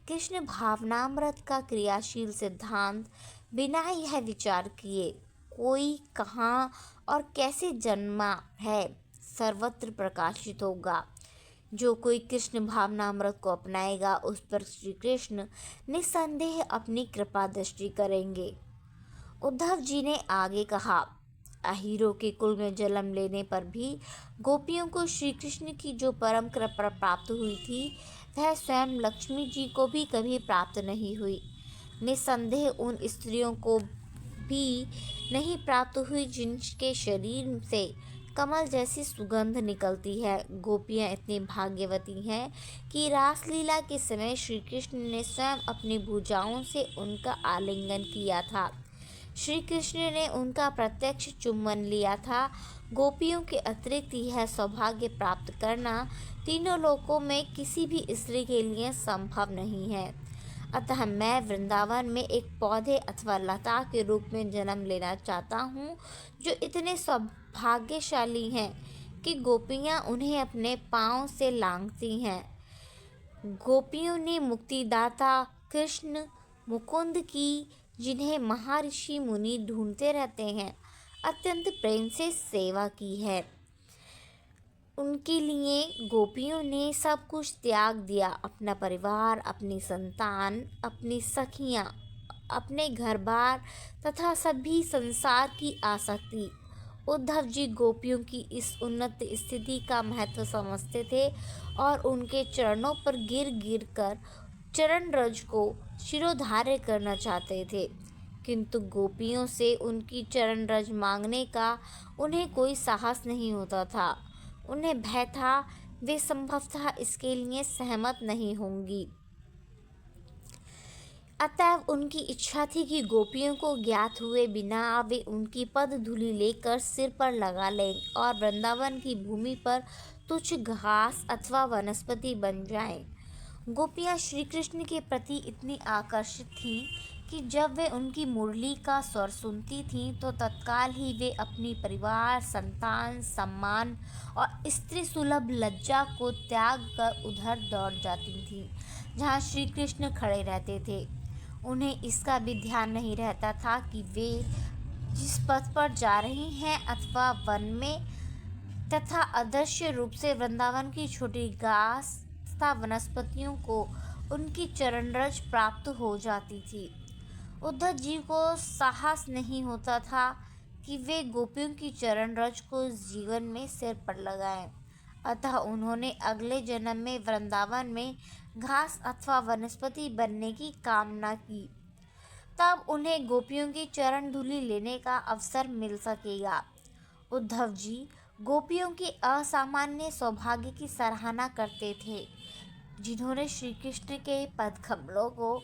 कृष्ण भावनामृत का क्रियाशील सिद्धांत बिना यह विचार किए कोई कहाँ और कैसे जन्मा है, सर्वत्र प्रकाशित होगा। जो कोई कृष्ण भावनामृत को अपनाएगा, उस पर श्री कृष्ण निस्संदेह अपनी कृपा दृष्टि करेंगे। उद्धव जी ने आगे कहा, अहीरों के कुल में जन्म लेने पर भी गोपियों को श्री कृष्ण की जो परम कृपा प्राप्त हुई थी, वह स्वयं लक्ष्मी जी को भी कभी प्राप्त नहीं हुई। निस्संदेह उन स्त्रियों को भी नहीं प्राप्त हुई जिनके शरीर से कमल जैसी सुगंध निकलती है। गोपियाँ इतनी भाग्यवती हैं कि रासलीला के समय श्री कृष्ण ने स्वयं अपनी भुजाओं से उनका आलिंगन किया था। श्री कृष्ण ने उनका प्रत्यक्ष चुम्बन लिया था। गोपियों के अतिरिक्त यह सौभाग्य प्राप्त करना तीनों लोकों में किसी भी स्त्री के लिए संभव नहीं है। अतः मैं वृंदावन में एक पौधे अथवा लता के रूप में जन्म लेना चाहता हूँ, जो इतने सौभाग्यशाली हैं कि गोपियाँ उन्हें अपने पाँव से लांघती हैं। गोपियों ने मुक्तिदाता कृष्ण मुकुंद की, जिन्हें महर्षि मुनि ढूंढते रहते हैं, अत्यंत प्रेम से सेवा की है। उनके लिए गोपियों ने सब कुछ त्याग दिया, अपना परिवार, अपनी संतान, अपनी सखियां, अपने घर बार तथा सभी संसार की आसक्ति। उद्धव जी गोपियों की इस उन्नत स्थिति का महत्व समझते थे और उनके चरणों पर गिर गिर कर चरण रज को शिरोधार्य करना चाहते थे, किंतु गोपियों से उनकी चरण रज मांगने का उन्हें कोई साहस नहीं होता था। उन्हें भय था वे संभवतः इसके लिए सहमत नहीं होंगी। अतएव उनकी इच्छा थी कि गोपियों को ज्ञात हुए बिना वे उनकी पद धूलि लेकर सिर पर लगा लें और वृंदावन की भूमि पर तुच्छ घास अथवा वनस्पति बन जाएं। गोपियाँ श्री कृष्ण के प्रति इतनी आकर्षित थीं कि जब वे उनकी मुरली का स्वर सुनती थीं तो तत्काल ही वे अपनी परिवार, संतान, सम्मान और स्त्री सुलभ लज्जा को त्याग कर उधर दौड़ जाती थीं जहाँ श्री कृष्ण खड़े रहते थे। उन्हें इसका भी ध्यान नहीं रहता था कि वे जिस पथ पर जा रही हैं अथवा वन में तथा अदृश्य रूप से वृंदावन की छोटी घास तथा वनस्पतियों को उनकी चरण रज प्राप्त हो जाती थी। उद्धव जी को साहस नहीं होता था कि वे गोपियों की चरण रज को जीवन में सिर पर लगाएं। अतः उन्होंने अगले जन्म में वृंदावन में घास अथवा वनस्पति बनने की कामना की, तब उन्हें गोपियों की चरण धूलि लेने का अवसर मिल सकेगा। उद्धव जी गोपियों के असामान्य सौभाग्य की सराहना करते थे, जिन्होंने श्री कृष्ण के पद कमलों को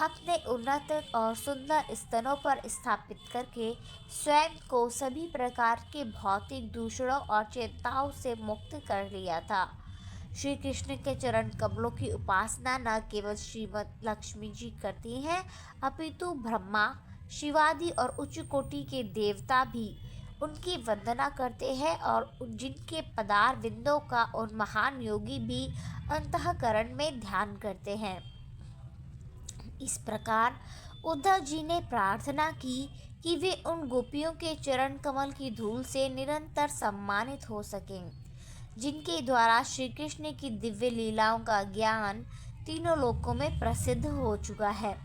अपने उन्नत और सुंदर स्तनों पर स्थापित करके स्वयं को सभी प्रकार के भौतिक दूषणों और चिंताओं से मुक्त कर लिया था। श्री कृष्ण के चरण कमलों की उपासना न केवल श्रीमद् लक्ष्मी जी करती हैं, अपितु ब्रह्मा, शिवादि और उच्च कोटि के देवता भी उनकी वंदना करते हैं और जिनके पदार विंदों का उन महान योगी भी अंतःकरण में ध्यान करते हैं। इस प्रकार उद्धव जी ने प्रार्थना की कि वे उन गोपियों के चरण कमल की धूल से निरंतर सम्मानित हो सकें, जिनके द्वारा श्री कृष्ण की दिव्य लीलाओं का ज्ञान तीनों लोकों में प्रसिद्ध हो चुका है।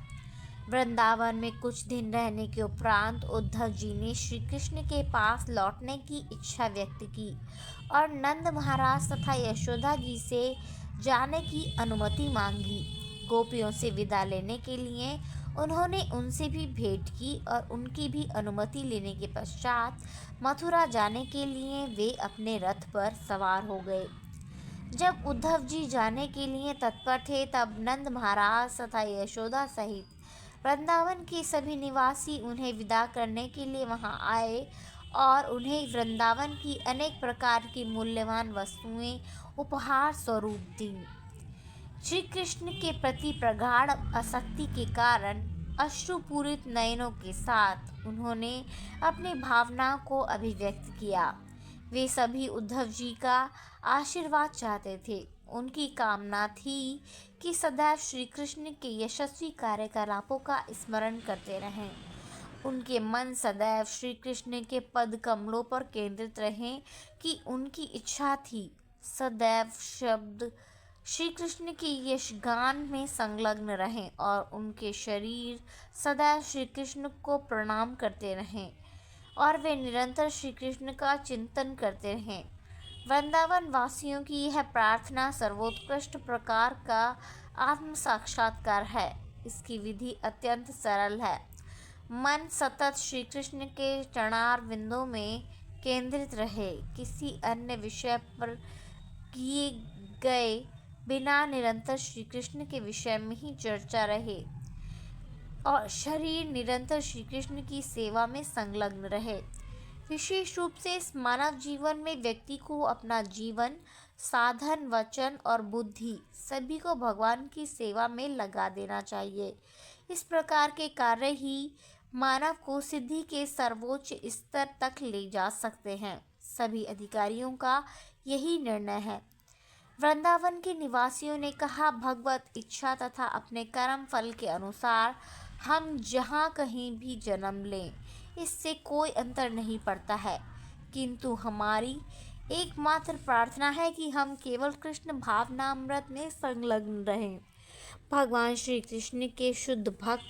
वृंदावन में कुछ दिन रहने के उपरांत उद्धव जी ने श्री कृष्ण के पास लौटने की इच्छा व्यक्त की और नंद महाराज तथा यशोदा जी से जाने की अनुमति मांगी। गोपियों से विदा लेने के लिए उन्होंने उनसे भी भेंट की और उनकी भी अनुमति लेने के पश्चात मथुरा जाने के लिए वे अपने रथ पर सवार हो गए। जब उद्धव जी जाने के लिए तत्पर थे तब नंद महाराज तथा यशोदा सहित वृंदावन के सभी निवासी उन्हें विदा करने के लिए वहां आए और उन्हें वृंदावन की अनेक प्रकार की मूल्यवान वस्तुएं उपहार स्वरूप दी। श्री कृष्ण के प्रति प्रगाढ़ आसक्ति के कारण अश्रुपूरित नयनों के साथ उन्होंने अपनी भावनाओं को अभिव्यक्त किया। वे सभी उद्धव जी का आशीर्वाद चाहते थे। उनकी कामना थी कि सदैव श्री कृष्ण के यशस्वी कार्यकलापों का स्मरण करते रहें। उनके मन सदैव श्री कृष्ण के पद कमलों पर केंद्रित रहें कि उनकी इच्छा थी सदैव शब्द श्री कृष्ण के यशगान में संलग्न रहें और उनके शरीर सदैव श्री कृष्ण को प्रणाम करते रहें और वे निरंतर श्री कृष्ण का चिंतन करते रहें। वृंदावन वासियों की यह प्रार्थना सर्वोत्कृष्ट प्रकार का आत्म साक्षात्कार है। इसकी विधि अत्यंत सरल है। मन सतत श्री कृष्ण के चरणार विंदों में केंद्रित रहे, किसी अन्य विषय पर किए गए बिना निरंतर श्री कृष्ण के विषय में ही चर्चा रहे और शरीर निरंतर श्री कृष्ण की सेवा में संलग्न रहे। विशेष रूप से इस मानव जीवन में व्यक्ति को अपना जीवन, साधन, वचन और बुद्धि सभी को भगवान की सेवा में लगा देना चाहिए। इस प्रकार के कार्य ही मानव को सिद्धि के सर्वोच्च स्तर तक ले जा सकते हैं। सभी अधिकारियों का यही निर्णय है। वृंदावन के निवासियों ने कहा, भगवत इच्छा तथा अपने कर्म फल के अनुसार हम जहाँ कहीं भी जन्म लें, इससे कोई अंतर नहीं पड़ता है, किंतु हमारी एकमात्र प्रार्थना है कि हम केवल कृष्ण भावनामृत में संलग्न रहें। भगवान श्री कृष्ण के शुद्ध भक्त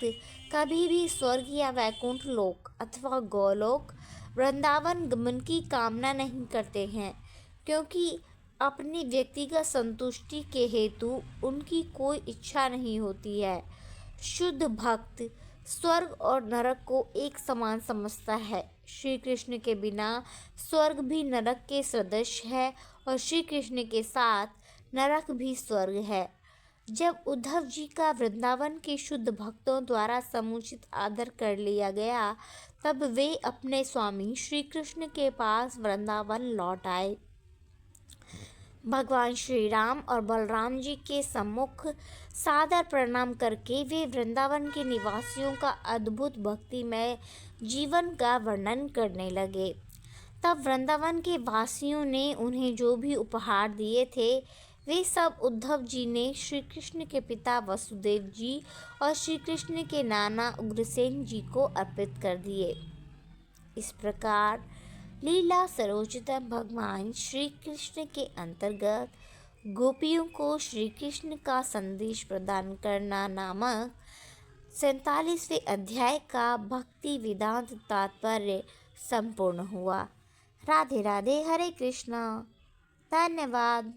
कभी भी स्वर्ग या वैकुंठ लोक अथवा गोलोक वृंदावन गमन की कामना नहीं करते हैं, क्योंकि अपनी व्यक्तिगत संतुष्टि के हेतु उनकी कोई इच्छा नहीं होती है। शुद्ध भक्त स्वर्ग और नरक को एक समान समझता है। श्री कृष्ण के बिना स्वर्ग भी नरक के सदृश है और श्री कृष्ण के साथ नरक भी स्वर्ग है। जब उद्धव जी का वृंदावन के शुद्ध भक्तों द्वारा समुचित आदर कर लिया गया, तब वे अपने स्वामी श्री कृष्ण के पास वृंदावन लौट आए। भगवान श्री राम और बलराम जी के सम्मुख सादर प्रणाम करके वे वृंदावन के निवासियों का अद्भुत भक्तिमय जीवन का वर्णन करने लगे। तब वृंदावन के वासियों ने उन्हें जो भी उपहार दिए थे, वे सब उद्धव जी ने श्री कृष्ण के पिता वसुदेव जी और श्री कृष्ण के नाना उग्रसेन जी को अर्पित कर दिए। इस प्रकार लीला सरोजतम भगवान श्री कृष्ण के अंतर्गत गोपियों को श्री कृष्ण का संदेश प्रदान करना नामक 47वें अध्याय का भक्ति वेदांत तात्पर्य संपूर्ण हुआ। राधे राधे। हरे कृष्णा। धन्यवाद।